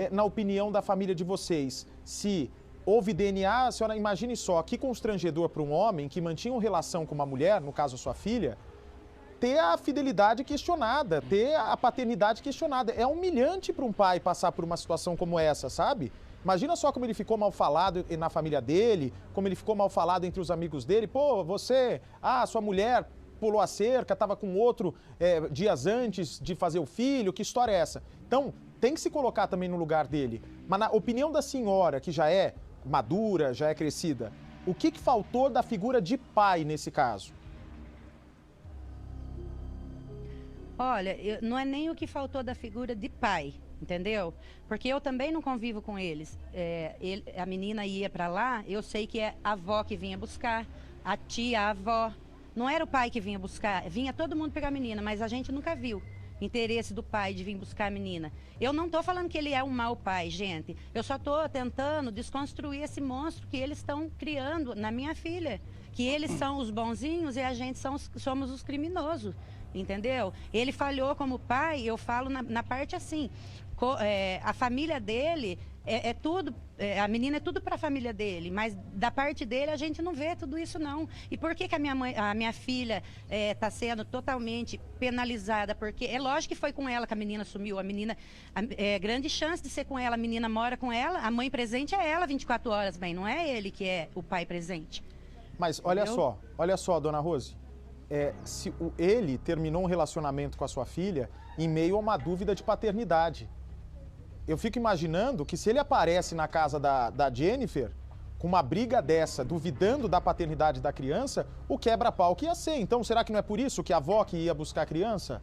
na opinião da família de vocês? Se houve DNA, a senhora imagine só, que constrangedor para um homem que mantinha uma relação com uma mulher, no caso sua filha, ter a fidelidade questionada, ter a paternidade questionada. É humilhante para um pai passar por uma situação como essa, sabe? Imagina só como ele ficou mal falado na família dele, como ele ficou mal falado entre os amigos dele. Pô, sua mulher pulou a cerca, estava com outro dias antes de fazer o filho, que história é essa? Então, tem que se colocar também no lugar dele. Mas na opinião da senhora, que já é madura, já é crescida, o que faltou da figura de pai nesse caso? Olha, não é nem o que faltou da figura de pai, entendeu? Porque eu também não convivo com eles. A menina ia para lá, eu sei que é a avó que vinha buscar, a tia, a avó. Não era o pai que vinha buscar, vinha todo mundo pegar a menina, mas a gente nunca viu interesse do pai de vir buscar a menina. Eu não estou falando que ele é um mau pai, gente. Eu só estou tentando desconstruir esse monstro que eles estão criando na minha filha. Que eles são os bonzinhos e a gente somos os criminosos, entendeu? Ele falhou como pai, eu falo na parte assim, a família dele é tudo, a menina é tudo para a família dele, mas da parte dele a gente não vê tudo isso não. E por que a minha filha está sendo totalmente penalizada? Porque é lógico que foi com ela que a menina sumiu, a menina, grande chance de ser com ela, a menina mora com ela, a mãe presente é ela 24 horas, bem, não é ele que é o pai presente. Mas olha só, dona Rose, se ele terminou um relacionamento com a sua filha em meio a uma dúvida de paternidade. Eu fico imaginando que se ele aparece na casa da Jennifer, com uma briga dessa, duvidando da paternidade da criança, o quebra-pau que ia ser. Então, será que não é por isso que a avó que ia buscar a criança?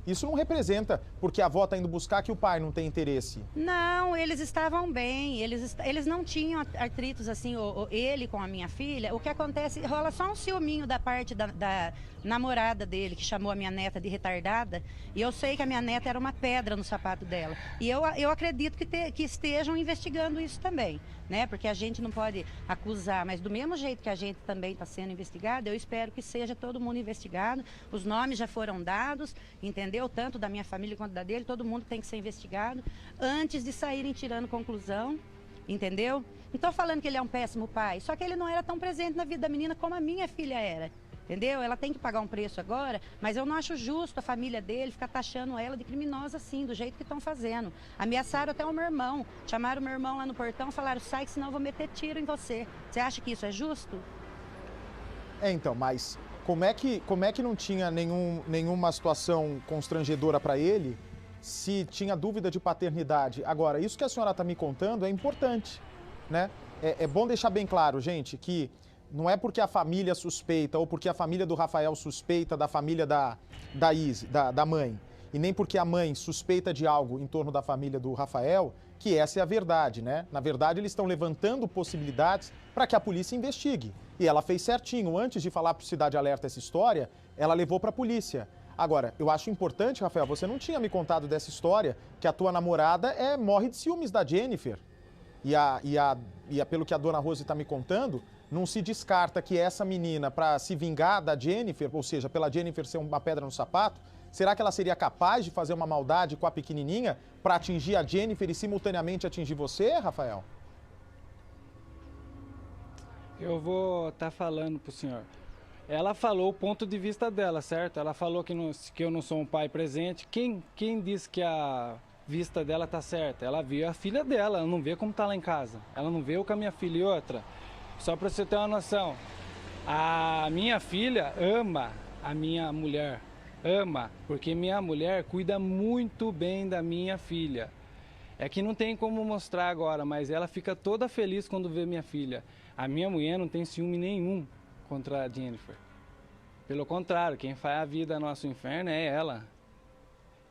Isso não representa porque a avó está indo buscar que o pai não tem interesse. Não, eles estavam bem, eles não tinham atritos assim, ele com a minha filha. O que acontece, rola só um ciúminho da parte da namorada dele, que chamou a minha neta de retardada, e eu sei que a minha neta era uma pedra no sapato dela. E eu acredito que estejam investigando isso também, né? Porque a gente não pode acusar, mas do mesmo jeito que a gente também está sendo investigado, eu espero que seja todo mundo investigado. Os nomes já foram dados, entendeu? Tanto da minha família quanto da dele, todo mundo tem que ser investigado antes de saírem tirando conclusão, entendeu? Não estou falando que ele é um péssimo pai, só que ele não era tão presente na vida da menina como a minha filha era. Entendeu? Ela tem que pagar um preço agora, mas eu não acho justo a família dele ficar taxando ela de criminosa assim, do jeito que estão fazendo. Ameaçaram até o meu irmão, chamaram o meu irmão lá no portão, falaram, sai que senão eu vou meter tiro em você. Você acha que isso é justo? Então, mas como é que não tinha nenhuma situação constrangedora para ele se tinha dúvida de paternidade? Agora, isso que a senhora está me contando é importante, né? É bom deixar bem claro, gente, que não é porque a família suspeita ou porque a família do Rafael suspeita da família da mãe, e nem porque a mãe suspeita de algo em torno da família do Rafael, que essa é a verdade, né? Na verdade, eles estão levantando possibilidades para que a polícia investigue. E ela fez certinho. Antes de falar para o Cidade Alerta essa história, ela levou para a polícia. Agora, eu acho importante, Rafael, você não tinha me contado dessa história, que a tua namorada morre de ciúmes da Jennifer. E pelo que a dona Rose está me contando, não se descarta que essa menina, para se vingar da Jennifer, ou seja, pela Jennifer ser uma pedra no sapato, será que ela seria capaz de fazer uma maldade com a pequenininha para atingir a Jennifer e simultaneamente atingir você, Rafael? Eu vou estar falando pro senhor. Ela falou o ponto de vista dela, certo? Ela falou que eu não sou um pai presente. Quem disse que a vista dela tá certa? Ela viu a filha dela, ela não vê como tá lá em casa. Ela não vê o com a minha filha e outra. Só para você ter uma noção, a minha filha ama a minha mulher, ama, porque minha mulher cuida muito bem da minha filha. É que não tem como mostrar agora, mas ela fica toda feliz quando vê minha filha. A minha mulher não tem ciúme nenhum contra a Jennifer. Pelo contrário, quem faz a vida nosso inferno é ela.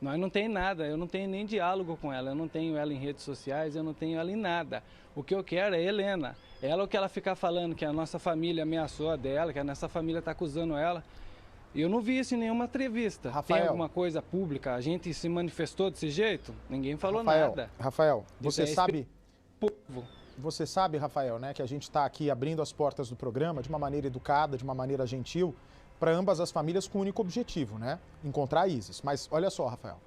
Nós não tem nada, eu não tenho nem diálogo com ela, eu não tenho ela em redes sociais, eu não tenho ela em nada. O que eu quero é Helena. Ela, o que ela ficar falando que a nossa família ameaçou a dela, que a nossa família está acusando ela. Eu não vi isso em nenhuma entrevista. Rafael, tem alguma coisa pública? A gente se manifestou desse jeito? Ninguém falou nada. Rafael, você sabe... Povo. Você sabe, Rafael, né, que a gente está aqui abrindo as portas do programa de uma maneira educada, de uma maneira gentil, para ambas as famílias com o único objetivo, né? Encontrar a Isis. Mas olha só, Rafael,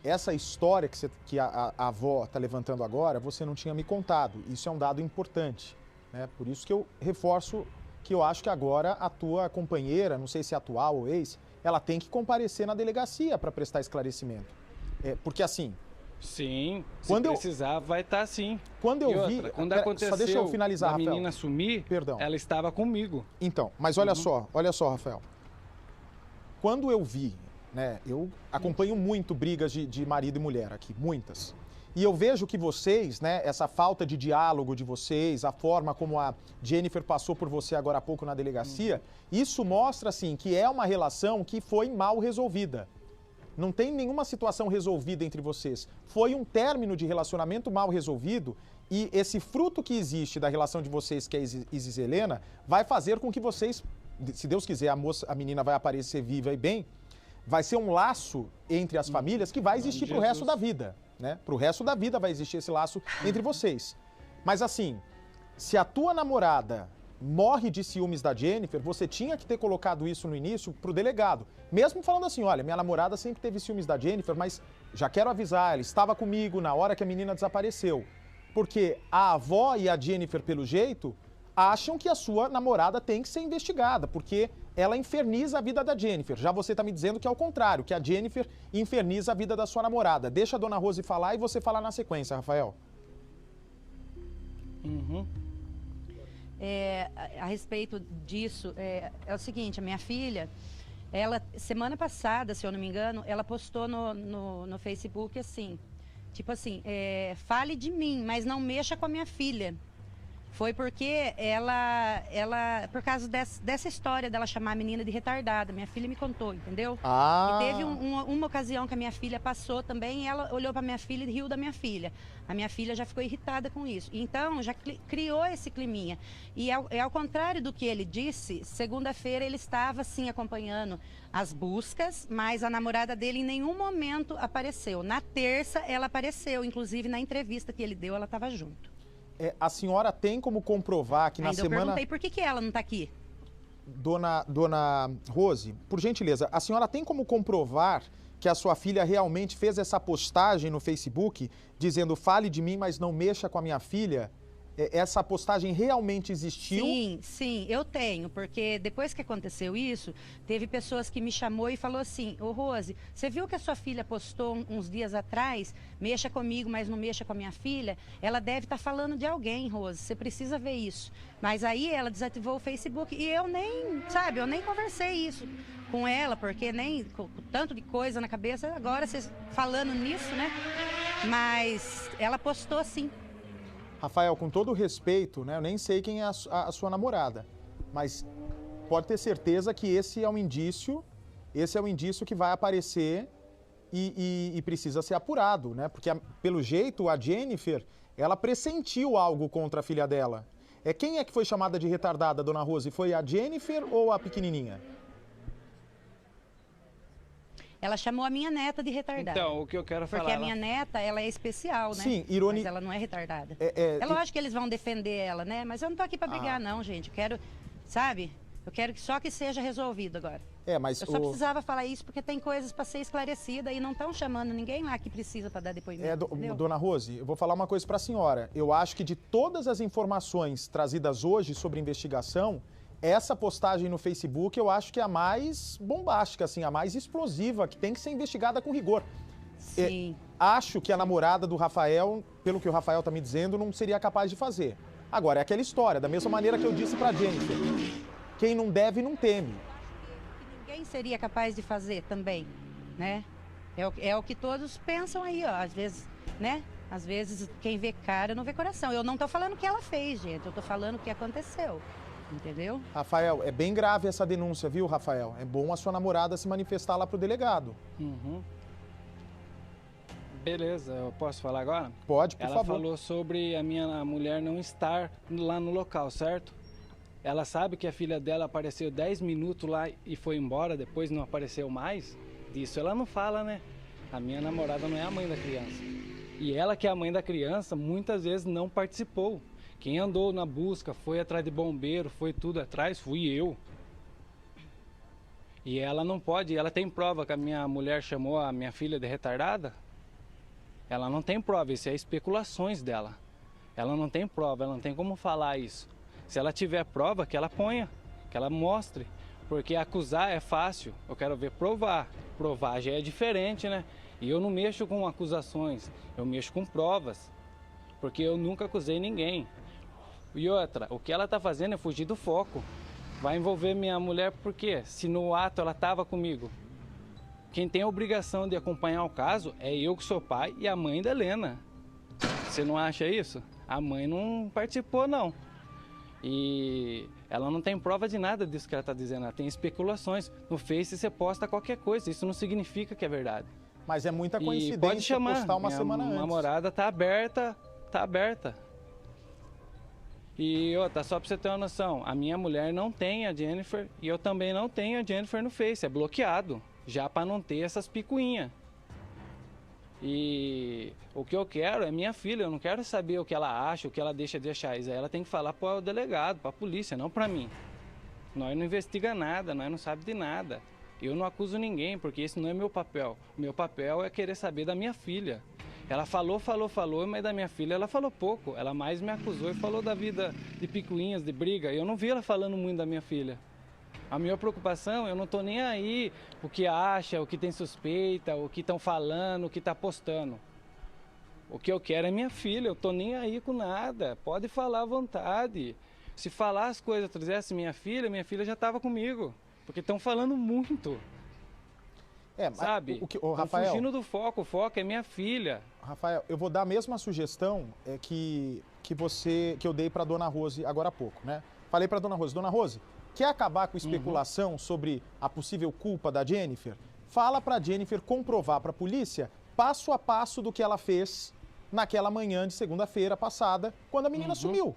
essa história que a avó está levantando agora, você não tinha me contado. Isso é um dado importante, né? Por isso que eu reforço que eu acho que agora a tua companheira, não sei se é atual ou ex, ela tem que comparecer na delegacia para prestar esclarecimento. Porque assim... Sim, se precisar vai estar sim. Quando eu vi... Quando aconteceu só deixa eu finalizar, a Rafael. menina sumir, Perdão. Ela estava comigo. Então, mas olha só, Rafael. Quando eu vi, né, eu acompanho muito brigas de marido e mulher aqui, muitas. E eu vejo que vocês, né, essa falta de diálogo de vocês, a forma como a Jennifer passou por você agora há pouco na delegacia, isso mostra, assim, que é uma relação que foi mal resolvida. Não tem nenhuma situação resolvida entre vocês. Foi um término de relacionamento mal resolvido e esse fruto que existe da relação de vocês, que é Isis e Helena, vai fazer com que vocês, se Deus quiser, a menina vai aparecer viva e bem, vai ser um laço entre as famílias que vai existir pro resto da vida, né? Pro resto da vida vai existir esse laço entre vocês. Mas assim, se a tua namorada morre de ciúmes da Jennifer, você tinha que ter colocado isso no início pro delegado. Mesmo falando assim, olha, minha namorada sempre teve ciúmes da Jennifer, mas já quero avisar, ela estava comigo na hora que a menina desapareceu. Porque a avó e a Jennifer, pelo jeito, acham que a sua namorada tem que ser investigada, porque ela inferniza a vida da Jennifer. Já você está me dizendo que é o contrário, que a Jennifer inferniza a vida da sua namorada. Deixa a dona Rose falar e você falar na sequência, Rafael. A respeito disso, é o seguinte, a minha filha, ela, semana passada, se eu não me engano, ela postou no Facebook assim, tipo assim, fale de mim, mas não mexa com a minha filha. Foi porque ela por causa dessa história dela chamar a menina de retardada, minha filha me contou, entendeu? E teve uma ocasião que a minha filha passou também e ela olhou para minha filha e riu da minha filha. A minha filha já ficou irritada com isso. Então, já criou esse climinha. E ao contrário do que ele disse, segunda-feira ele estava, sim, acompanhando as buscas, mas a namorada dele em nenhum momento apareceu. Na terça, ela apareceu, inclusive na entrevista que ele deu, ela estava junto. A senhora tem como comprovar que na semana... Eu perguntei por que ela não está aqui. Dona Rose, por gentileza, a senhora tem como comprovar que a sua filha realmente fez essa postagem no Facebook dizendo fale de mim, mas não mexa com a minha filha? Essa postagem realmente existiu? Sim, eu tenho, porque depois que aconteceu isso, teve pessoas que me chamou e falou assim, ô Rose, você viu que a sua filha postou uns dias atrás, mexa comigo, mas não mexa com a minha filha? Ela deve estar falando de alguém, Rose, você precisa ver isso. Mas aí ela desativou o Facebook e eu nem conversei isso com ela, porque nem com tanto de coisa na cabeça, agora vocês falando nisso, né? Mas ela postou sim. Rafael, com todo o respeito, né, eu nem sei quem é a sua namorada, mas pode ter certeza que esse é um indício que vai aparecer e precisa ser apurado, né? Porque, pelo jeito, a Jennifer, ela pressentiu algo contra a filha dela. Quem é que foi chamada de retardada, dona Rose? Foi a Jennifer ou a pequenininha? Ela chamou a minha neta de retardada. Então, o que eu quero falar... Porque a minha neta, ela é especial, né? Sim, mas ela não é retardada. É lógico que eles vão defender ela, né? Mas eu não tô aqui para brigar, não, gente. Eu quero, sabe? Eu quero que só que seja resolvido agora. Mas eu só precisava falar isso porque tem coisas para ser esclarecida e não estão chamando ninguém lá que precisa para dar depoimento. Dona Rose, eu vou falar uma coisa para a senhora. Eu acho que de todas as informações trazidas hoje sobre investigação, essa postagem no Facebook eu acho que é a mais bombástica, assim, a mais explosiva, que tem que ser investigada com rigor. Sim. Acho que a namorada do Rafael, pelo que o Rafael está me dizendo, não seria capaz de fazer. Agora, é aquela história, da mesma maneira que eu disse para Jennifer, quem não deve, não teme. Ninguém seria capaz de fazer também, né? É o que todos pensam aí, ó, às vezes, né? Às vezes quem vê cara não vê coração. Eu não tô falando o que ela fez, gente, eu tô falando o que aconteceu. Entendeu? Rafael, é bem grave essa denúncia, viu, Rafael? É bom a sua namorada se manifestar lá pro delegado. Beleza, eu posso falar agora? Pode, por favor. Ela falou sobre a minha mulher não estar lá no local, certo? Ela sabe que a filha dela apareceu 10 minutos lá e foi embora, depois não apareceu mais? Disso ela não fala, né? A minha namorada não é a mãe da criança. E ela, que é a mãe da criança, muitas vezes não participou. Quem andou na busca, foi atrás de bombeiro, foi tudo atrás, fui eu. E ela não pode, ela tem prova que a minha mulher chamou a minha filha de retardada? Ela não tem prova, isso é especulações dela. Ela não tem prova, ela não tem como falar isso. Se ela tiver prova, que ela ponha, que ela mostre. Porque acusar é fácil, eu quero ver provar. Provar já é diferente, né? E eu não mexo com acusações, eu mexo com provas. Porque eu nunca acusei ninguém. E outra, o que ela está fazendo é fugir do foco. Vai envolver minha mulher por quê? Se no ato ela estava comigo. Quem tem a obrigação de acompanhar o caso é eu que sou pai e a mãe da Helena. Você não acha isso? A mãe não participou, não. E ela não tem prova de nada disso que ela está dizendo. Ela tem especulações. No Face você posta qualquer coisa. Isso não significa que é verdade. Mas é muita coincidência pode chamar. Postar uma semana antes. Minha namorada está aberta. Está aberta. E outra, só pra você ter uma noção, a minha mulher não tem a Jennifer e eu também não tenho a Jennifer no Face, é bloqueado. já para não ter essas picuinhas. E o que eu quero é minha filha, eu não quero saber o que ela acha, o que ela deixa de achar. Isso aí ela tem que falar para o delegado, para a polícia, não para mim. Nós não investiga nada, nós não sabemos de nada. Eu não acuso ninguém, porque esse não é meu papel. O meu papel é querer saber da minha filha. Ela falou, mas da minha filha ela falou pouco. Ela mais me acusou e falou da vida de picuinhas, de briga. Eu não vi ela falando muito da minha filha. A minha preocupação, eu não estou nem aí o que acha, o que tem suspeita, o que estão falando, o que está postando. O que eu quero é minha filha, eu estou nem aí com nada. Pode falar à vontade. Se falar as coisas, trouxesse minha filha já estava comigo. Porque estão falando muito. Sabe? Rafael, fugindo do foco, o foco é minha filha. Rafael, eu vou dar a mesma sugestão que eu dei para dona Rose agora há pouco, né? Falei para dona Rose, quer acabar com especulação sobre a possível culpa da Jennifer? Fala para a Jennifer comprovar para a polícia passo a passo do que ela fez naquela manhã de segunda-feira passada, quando a menina sumiu.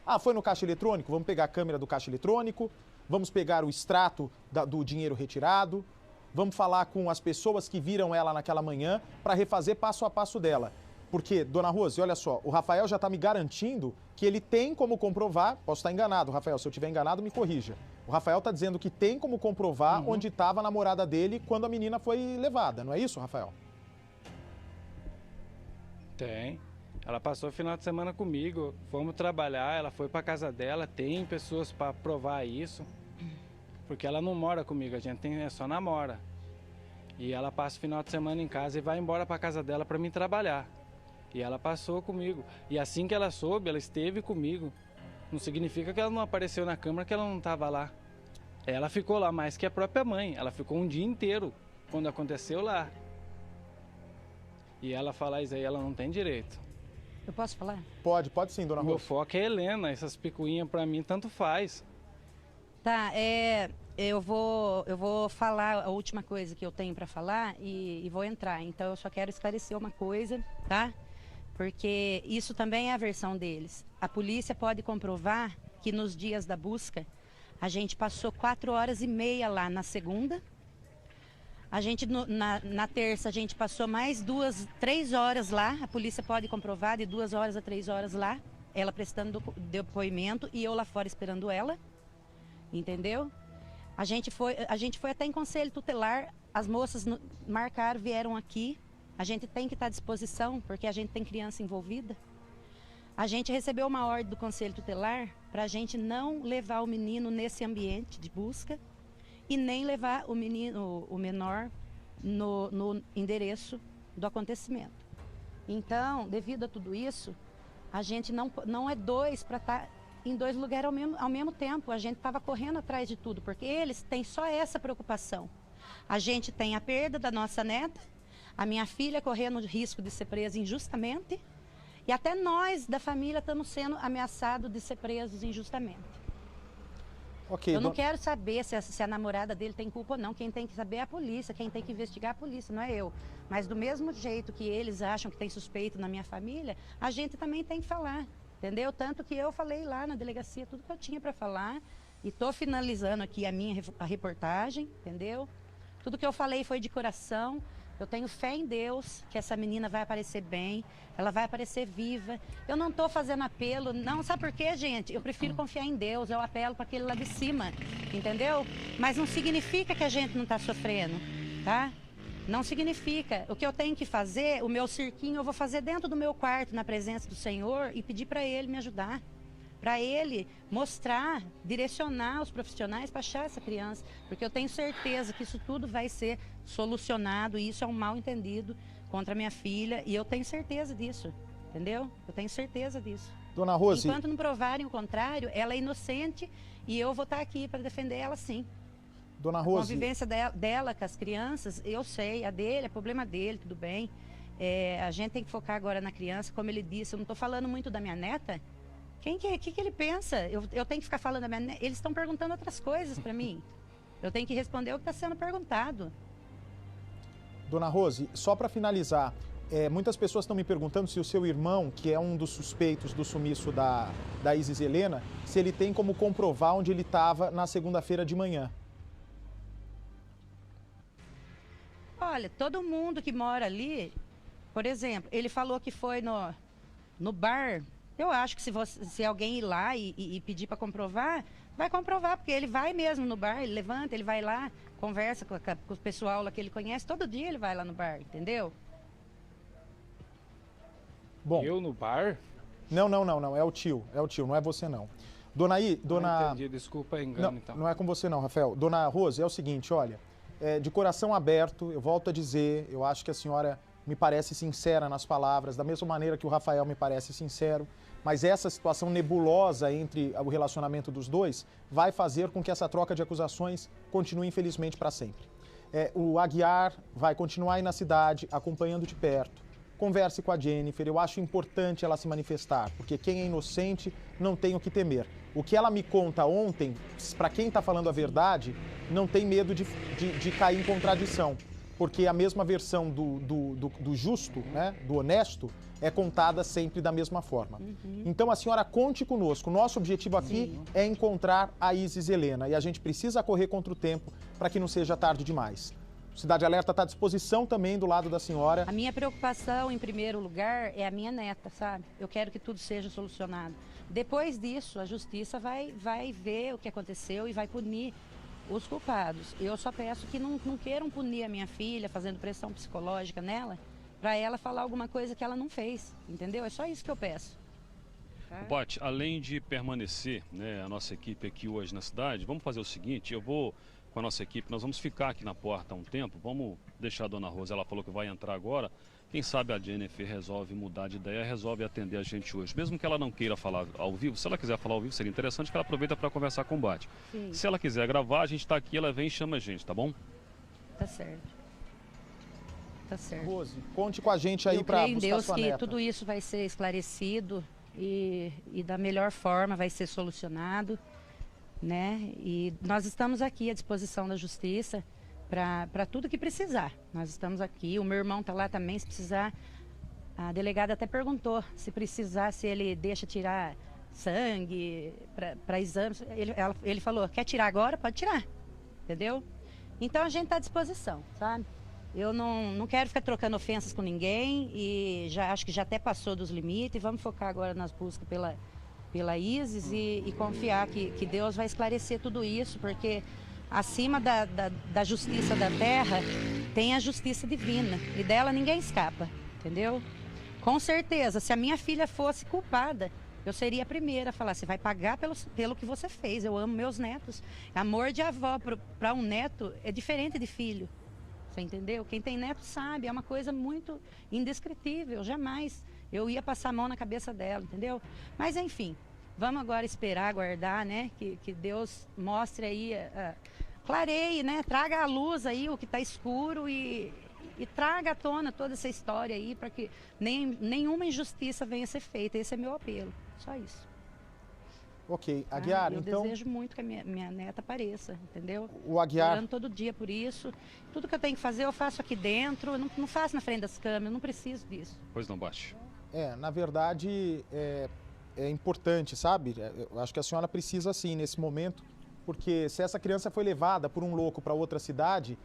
Ah, foi no caixa eletrônico? Vamos pegar a câmera do caixa eletrônico, vamos pegar o extrato do dinheiro retirado, vamos falar com as pessoas que viram ela naquela manhã para refazer passo a passo dela. Porque, dona Rose, olha só, o Rafael já está me garantindo que ele tem como comprovar, posso estar enganado, Rafael, se eu estiver enganado, me corrija. O Rafael está dizendo que tem como comprovar onde estava a namorada dele quando a menina foi levada, não é isso, Rafael? Tem. Ela passou o final de semana comigo, fomos trabalhar, ela foi para casa dela, tem pessoas para provar isso. Porque ela não mora comigo, a gente só namora. E ela passa o final de semana em casa e vai embora para casa dela para mim trabalhar. E ela passou comigo. E assim que ela soube, ela esteve comigo. Não significa que ela não apareceu na câmera, que ela não estava lá. Ela ficou lá mais que a própria mãe. Ela ficou um dia inteiro quando aconteceu lá. E ela falar isso aí, ela não tem direito. Eu posso falar? Pode sim, dona Rose. Meu foco é a Helena, essas picuinhas para mim tanto faz. Tá, eu vou falar a última coisa que eu tenho para falar e vou entrar. Então eu só quero esclarecer uma coisa, tá? Porque isso também é a versão deles. A polícia pode comprovar que nos dias da busca a gente passou 4h30 lá na segunda. A gente na terça a gente passou mais 3 horas lá. A polícia pode comprovar de 2 horas a 3 horas lá. Ela prestando depoimento e eu lá fora esperando ela. Entendeu? A gente foi até em conselho tutelar, as moças marcaram, vieram aqui. A gente tem que estar à disposição, porque a gente tem criança envolvida. A gente recebeu uma ordem do conselho tutelar para a gente não levar o menino nesse ambiente de busca e nem levar o menor no endereço do acontecimento. Então, devido a tudo isso, a gente não é dois para estar em 2 lugares ao mesmo tempo. A gente estava correndo atrás de tudo, porque eles têm só essa preocupação. A gente tem a perda da nossa neta, a minha filha correndo o risco de ser presa injustamente, e até nós da família estamos sendo ameaçados de ser presos injustamente. Okay, eu não quero saber se a namorada dele tem culpa ou não. Quem tem que saber é a polícia, quem tem que investigar é a polícia, não é eu. Mas do mesmo jeito que eles acham que tem suspeito na minha família, a gente também tem que falar. Entendeu? Tanto que eu falei lá na delegacia tudo que eu tinha para falar e estou finalizando aqui a reportagem, entendeu? Tudo que eu falei foi de coração. Eu tenho fé em Deus que essa menina vai aparecer bem, ela vai aparecer viva. Eu não estou fazendo apelo, não. Sabe por quê, gente? Eu prefiro confiar em Deus, eu apelo para aquele lá de cima, entendeu? Mas não significa que a gente não está sofrendo, tá? Não significa. O que eu tenho que fazer, o meu cirquinho, eu vou fazer dentro do meu quarto, na presença do Senhor, e pedir para Ele me ajudar. Para Ele mostrar, direcionar os profissionais para achar essa criança. Porque eu tenho certeza que isso tudo vai ser solucionado, e isso é um mal entendido contra a minha filha, e eu tenho certeza disso, entendeu? Eu tenho certeza disso. Dona Rose... Enquanto não provarem o contrário, ela é inocente e eu vou estar aqui para defender ela sim. Dona Rose... A convivência dela com as crianças, eu sei, a dele, é problema dele, tudo bem. A gente tem que focar agora na criança, como ele disse, eu não estou falando muito da minha neta. Que ele pensa? Eu tenho que ficar falando da minha neta? Eles estão perguntando outras coisas para mim. Eu tenho que responder o que está sendo perguntado. Dona Rose, só para finalizar, muitas pessoas estão me perguntando se o seu irmão, que é um dos suspeitos do sumiço da Isis Helena, se ele tem como comprovar onde ele estava na segunda-feira de manhã. Olha, todo mundo que mora ali, por exemplo, ele falou que foi no bar. Eu acho que se alguém ir lá e pedir para comprovar, vai comprovar, porque ele vai mesmo no bar, ele levanta, ele vai lá, conversa com o pessoal lá que ele conhece, todo dia ele vai lá no bar, entendeu? Bom. Eu no bar? Não, é o tio, não é você não. Dona... Entendi, desculpa, engano então. Não é com você não, Rafael. Dona Rose, é o seguinte, olha, de coração aberto, eu volto a dizer, eu acho que a senhora me parece sincera nas palavras, da mesma maneira que o Rafael me parece sincero, mas essa situação nebulosa entre o relacionamento dos dois vai fazer com que essa troca de acusações continue, infelizmente, para sempre. O Aguiar vai continuar aí na cidade, acompanhando de perto. Converse com a Jennifer, eu acho importante ela se manifestar, porque quem é inocente não tem o que temer. O que ela me conta ontem, para quem está falando a verdade, não tem medo de cair em contradição, porque a mesma versão do justo, né, do honesto, é contada sempre da mesma forma. Então a senhora conte conosco. O nosso objetivo aqui é encontrar a Isis Helena e a gente precisa correr contra o tempo para que não seja tarde demais. Cidade Alerta está à disposição também do lado da senhora. A minha preocupação, em primeiro lugar, é a minha neta, sabe? Eu quero que tudo seja solucionado. Depois disso, a justiça vai ver o que aconteceu e vai punir os culpados. Eu só peço que não queiram punir a minha filha, fazendo pressão psicológica nela, para ela falar alguma coisa que ela não fez, entendeu? É só isso que eu peço. Tá? Bote, além de permanecer, né, a nossa equipe aqui hoje na cidade, vamos fazer o seguinte, eu vou com a nossa equipe, nós vamos ficar aqui na porta há um tempo, vamos deixar a Dona Rosa, ela falou que vai entrar agora, quem sabe a Jennifer resolve mudar de ideia, resolve atender a gente hoje, mesmo que ela não queira falar ao vivo, se ela quiser falar ao vivo, seria interessante que ela aproveita para conversar com o Bate. Sim. Se ela quiser gravar, a gente está aqui, ela vem e chama a gente, tá bom? Tá certo. Tá certo. Rose, conte com a gente aí para buscar Eu creio em Deus sua que neta. tudo isso vai ser esclarecido e da melhor forma vai ser solucionado, né? E nós estamos aqui à disposição da justiça para tudo que precisar. Nós estamos aqui, o meu irmão está lá também, se precisar. A delegada até perguntou se precisar, se ele deixa tirar sangue para exames. Ele falou, quer tirar agora? Pode tirar, entendeu? Então a gente está à disposição, sabe? Eu não quero ficar trocando ofensas com ninguém e acho que já até passou dos limites. Vamos focar agora nas buscas pela Isis e confiar que Deus vai esclarecer tudo isso, porque acima da justiça da terra tem a justiça divina e dela ninguém escapa, entendeu? Com certeza, se a minha filha fosse culpada, eu seria a primeira a falar, você vai pagar pelo que você fez. Eu amo meus netos. Amor de avó para um neto é diferente de filho. Você entendeu? Quem tem neto sabe, é uma coisa muito indescritível. Jamais eu ia passar a mão na cabeça dela, entendeu? Mas enfim, vamos agora esperar, aguardar, né? Que Deus mostre aí, clareie, né? Traga à luz aí o que está escuro e traga à tona toda essa história aí para que nenhuma injustiça venha a ser feita. Esse é meu apelo, só isso. Ok, Aguiar, eu então... desejo muito que a minha neta apareça, entendeu? O Aguiar... Orando todo dia por isso. Tudo que eu tenho que fazer, eu faço aqui dentro. Eu não faço na frente das câmeras, eu não preciso disso. Pois não, Bate. Na verdade, é importante, sabe? Eu acho que a senhora precisa, sim, nesse momento, porque se essa criança foi levada por um louco para outra cidade,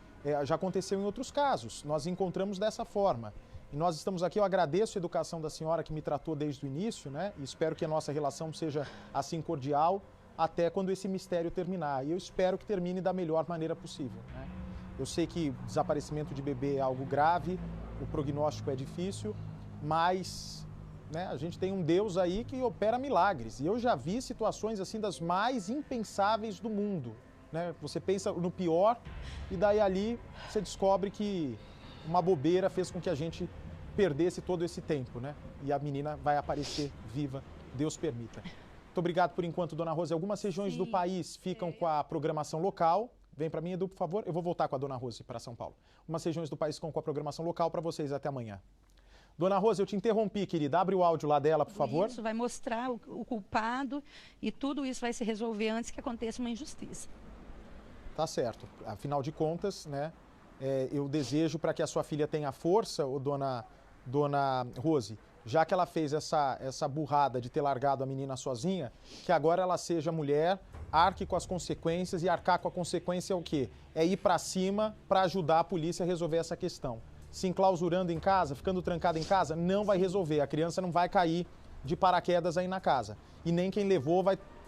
já aconteceu em outros casos. Nós encontramos dessa forma. E nós estamos aqui, eu agradeço a educação da senhora que me tratou desde o início, né? E espero que a nossa relação seja assim cordial até quando esse mistério terminar. E eu espero que termine da melhor maneira possível, né? Eu sei que desaparecimento de bebê é algo grave, o prognóstico é difícil, mas, né, a gente tem um Deus aí que opera milagres. E eu já vi situações assim das mais impensáveis do mundo, né? Você pensa no pior e daí ali você descobre que uma bobeira fez com que a gente perdesse todo esse tempo, né? E a menina vai aparecer viva, Deus permita. Muito obrigado por enquanto, Dona Rose. Algumas regiões do país ficam com a programação local. Vem para mim, Edu, por favor. Eu vou voltar com a Dona Rose para São Paulo. Algumas regiões do país ficam com a programação local para vocês até amanhã. Dona Rose, eu te interrompi, querida. Abre o áudio lá dela, por favor. Isso vai mostrar o culpado e tudo isso vai se resolver antes que aconteça uma injustiça. Tá certo. Afinal de contas, né? Eu desejo para que a sua filha tenha força, Dona Rose, já que ela fez essa burrada de ter largado a menina sozinha, que agora ela seja mulher, arque com as consequências, e arcar com a consequência é o quê? É ir para cima para ajudar a polícia a resolver essa questão. Se enclausurando em casa, ficando trancada em casa, não vai resolver. A criança não vai cair de paraquedas aí na casa. E nem quem levou,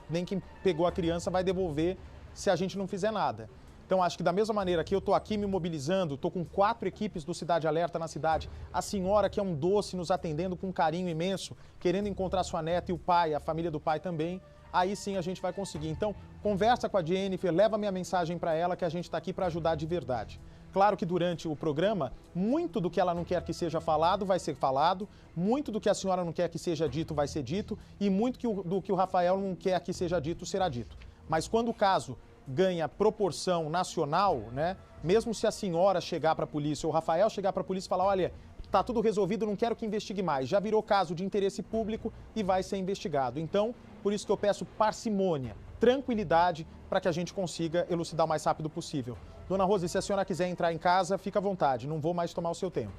nem quem pegou a criança vai devolver se a gente não fizer nada. Então, acho que da mesma maneira que eu estou aqui me mobilizando, estou com 4 equipes do Cidade Alerta na cidade, a senhora que é um doce nos atendendo com um carinho imenso, querendo encontrar sua neta e o pai, a família do pai também, aí sim a gente vai conseguir. Então, conversa com a Jennifer, leva minha mensagem para ela que a gente está aqui para ajudar de verdade. Claro que durante o programa, muito do que ela não quer que seja falado vai ser falado, muito do que a senhora não quer que seja dito vai ser dito e muito do que o Rafael não quer que seja dito será dito. Mas quando o caso ganha proporção nacional, né? Mesmo se a senhora chegar para a polícia ou o Rafael chegar para a polícia e falar, olha, tá tudo resolvido, não quero que investigue mais. Já virou caso de interesse público e vai ser investigado. Então, por isso que eu peço parcimônia, tranquilidade para que a gente consiga elucidar o mais rápido possível. Dona Rose, se a senhora quiser entrar em casa, fica à vontade, não vou mais tomar o seu tempo.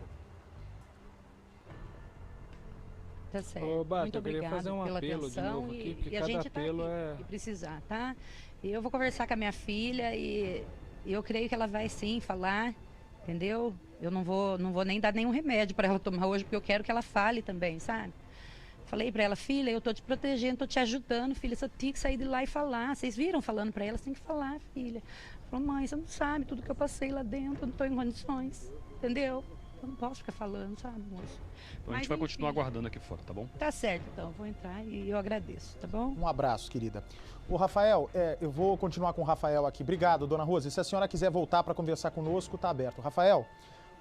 Tá certo. Ô, Bato, muito eu queria obrigada fazer um pela apelo atenção de novo aqui, porque e a cada gente tá apelo aqui, se precisar, tá? E eu vou conversar com a minha filha e eu creio que ela vai sim falar, entendeu? Eu não vou nem dar nenhum remédio para ela tomar hoje, porque eu quero que ela fale também, sabe? Falei para ela, filha, eu tô te protegendo, tô te ajudando, filha, você tem que sair de lá e falar. Vocês viram falando para ela, você tem que falar, filha. Falou, mãe, você não sabe tudo que eu passei lá dentro, eu não tô em condições, entendeu? Eu não posso ficar falando, sabe, moço? Então a gente vai continuar aguardando aqui fora, tá bom? Tá certo, então, vou entrar e eu agradeço, tá bom? Um abraço, querida. O Rafael, eu vou continuar com o Rafael aqui. Obrigado, dona Rose. Se a senhora quiser voltar para conversar conosco, tá aberto. Rafael,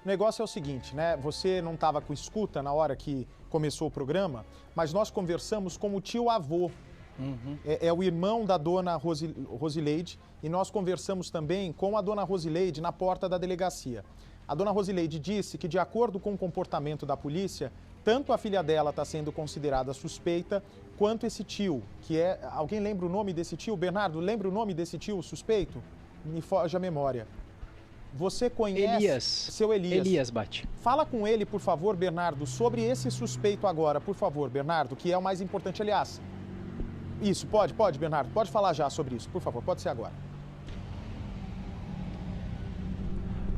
o negócio é o seguinte, né? Você não estava com escuta na hora que começou o programa, mas nós conversamos com o tio-avô. Uhum. É o irmão da dona Rosileide e nós conversamos também com a dona Rosileide na porta da delegacia. A dona Rosileide disse que, de acordo com o comportamento da polícia, tanto a filha dela está sendo considerada suspeita, quanto esse tio, que é... Alguém lembra o nome desse tio? Bernardo, lembra o nome desse tio suspeito? Me foge a memória. Você conhece... Elias. Seu Elias. Elias Bate. Fala com ele, por favor, Bernardo, sobre esse suspeito agora, por favor, Bernardo, que é o mais importante. Aliás, isso, pode, Bernardo, pode falar já sobre isso, por favor, pode ser agora.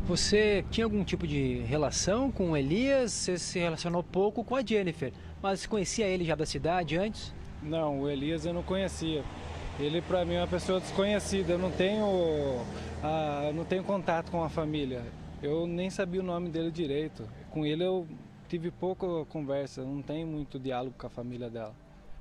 Você tinha algum tipo de relação com o Elias? Você se relacionou pouco com a Jennifer, mas conhecia ele já da cidade antes? Não, o Elias eu não conhecia. Ele para mim é uma pessoa desconhecida, eu não tenho contato com a família. Eu nem sabia o nome dele direito. Com ele eu tive pouca conversa, não tenho muito diálogo com a família dela.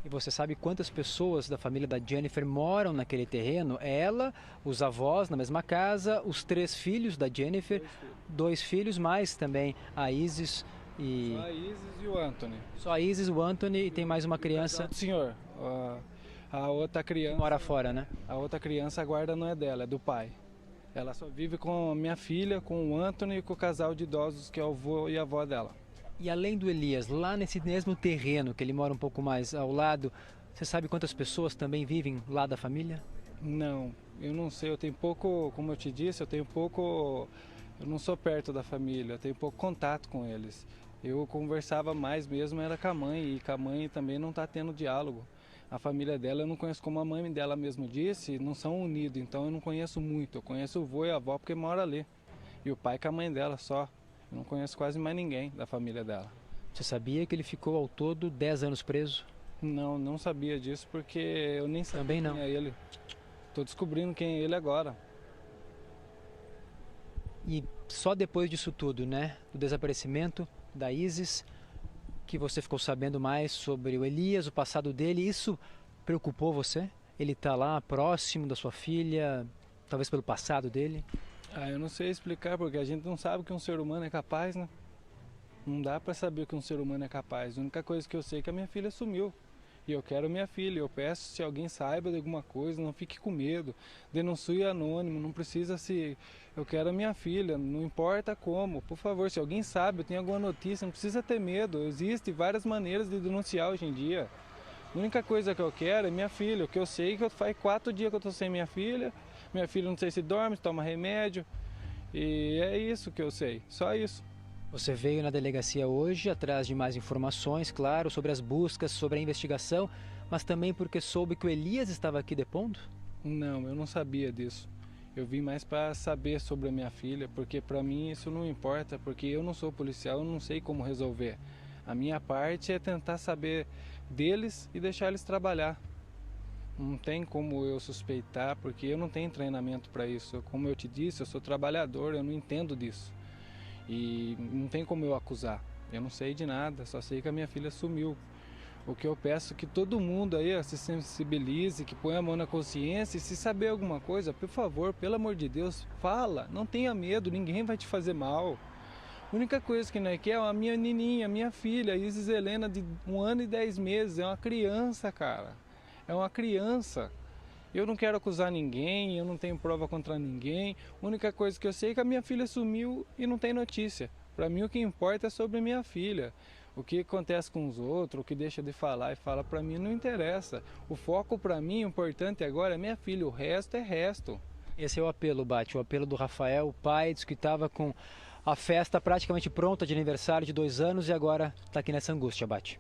E você sabe quantas pessoas da família da Jennifer moram naquele terreno? Ela, os avós na mesma casa, os 3 filhos da Jennifer, 2 filhos mais também, a Isis e... Só a Isis e o Anthony. Só a Isis, o Anthony e tem mais uma criança... Senhor, a outra criança... Que mora fora, né? A outra criança, a guarda não é dela, é do pai. Ela só vive com a minha filha, com o Anthony e com o casal de idosos que é o avô e a avó dela. E além do Elias, lá nesse mesmo terreno, que ele mora um pouco mais ao lado, você sabe quantas pessoas também vivem lá da família? Não, eu não sei, eu tenho pouco, como eu te disse, eu não sou perto da família, eu tenho pouco contato com eles. Eu conversava mais mesmo era com a mãe, e com a mãe também não está tendo diálogo. A família dela eu não conheço, como a mãe dela mesmo disse, não são unidos, então eu não conheço muito. Eu conheço o vô e a avó porque mora ali, e o pai com a mãe dela só. Eu não conheço quase mais ninguém da família dela. Você sabia que ele ficou ao todo 10 anos preso? Não, não sabia disso porque eu nem sabia Também não. quem é ele. Estou descobrindo quem é ele agora. E só depois disso tudo, né? Do desaparecimento da Isis, que você ficou sabendo mais sobre o Elias, o passado dele. Isso preocupou você? Ele está lá próximo da sua filha, talvez pelo passado dele? Eu não sei explicar, porque a gente não sabe o que um ser humano é capaz, né? Não dá para saber o que um ser humano é capaz. A única coisa que eu sei é que a minha filha sumiu. E eu quero minha filha. Eu peço, se alguém saiba de alguma coisa, não fique com medo. Denuncie anônimo, não precisa se... Eu quero a minha filha, não importa como. Por favor, se alguém sabe, eu tenho alguma notícia, não precisa ter medo. Existem várias maneiras de denunciar hoje em dia. A única coisa que eu quero é minha filha. O que eu sei é que faz 4 dias que eu estou sem minha filha. Minha filha não sei se dorme, se toma remédio. E é isso que eu sei, só isso. Você veio na delegacia hoje atrás de mais informações, claro, sobre as buscas, sobre a investigação, mas também porque soube que o Elias estava aqui depondo? Não, eu não sabia disso. Eu vim mais para saber sobre a minha filha, porque para mim isso não importa, porque eu não sou policial, eu não sei como resolver. A minha parte é tentar saber deles e deixar eles trabalhar. Não tem como eu suspeitar, porque eu não tenho treinamento para isso. Como eu te disse, eu sou trabalhador, eu não entendo disso. E não tem como eu acusar. Eu não sei de nada, só sei que a minha filha sumiu. O que eu peço é que todo mundo aí se sensibilize, que ponha a mão na consciência e se saber alguma coisa, por favor, pelo amor de Deus, fala. Não tenha medo, ninguém vai te fazer mal. A única coisa que nós quer é a minha nininha, minha filha, Isis Helena, de 1 ano e 10 meses. É uma criança, cara. É uma criança. Eu não quero acusar ninguém, eu não tenho prova contra ninguém. A única coisa que eu sei é que a minha filha sumiu e não tem notícia. Para mim o que importa é sobre minha filha. O que acontece com os outros, o que deixa de falar e fala, para mim não interessa. O foco para mim, o importante agora é minha filha, o resto é resto. Esse é o apelo, Bate, o apelo do Rafael, o pai, disse que estava com a festa praticamente pronta de aniversário de 2 anos e agora está aqui nessa angústia, Bate.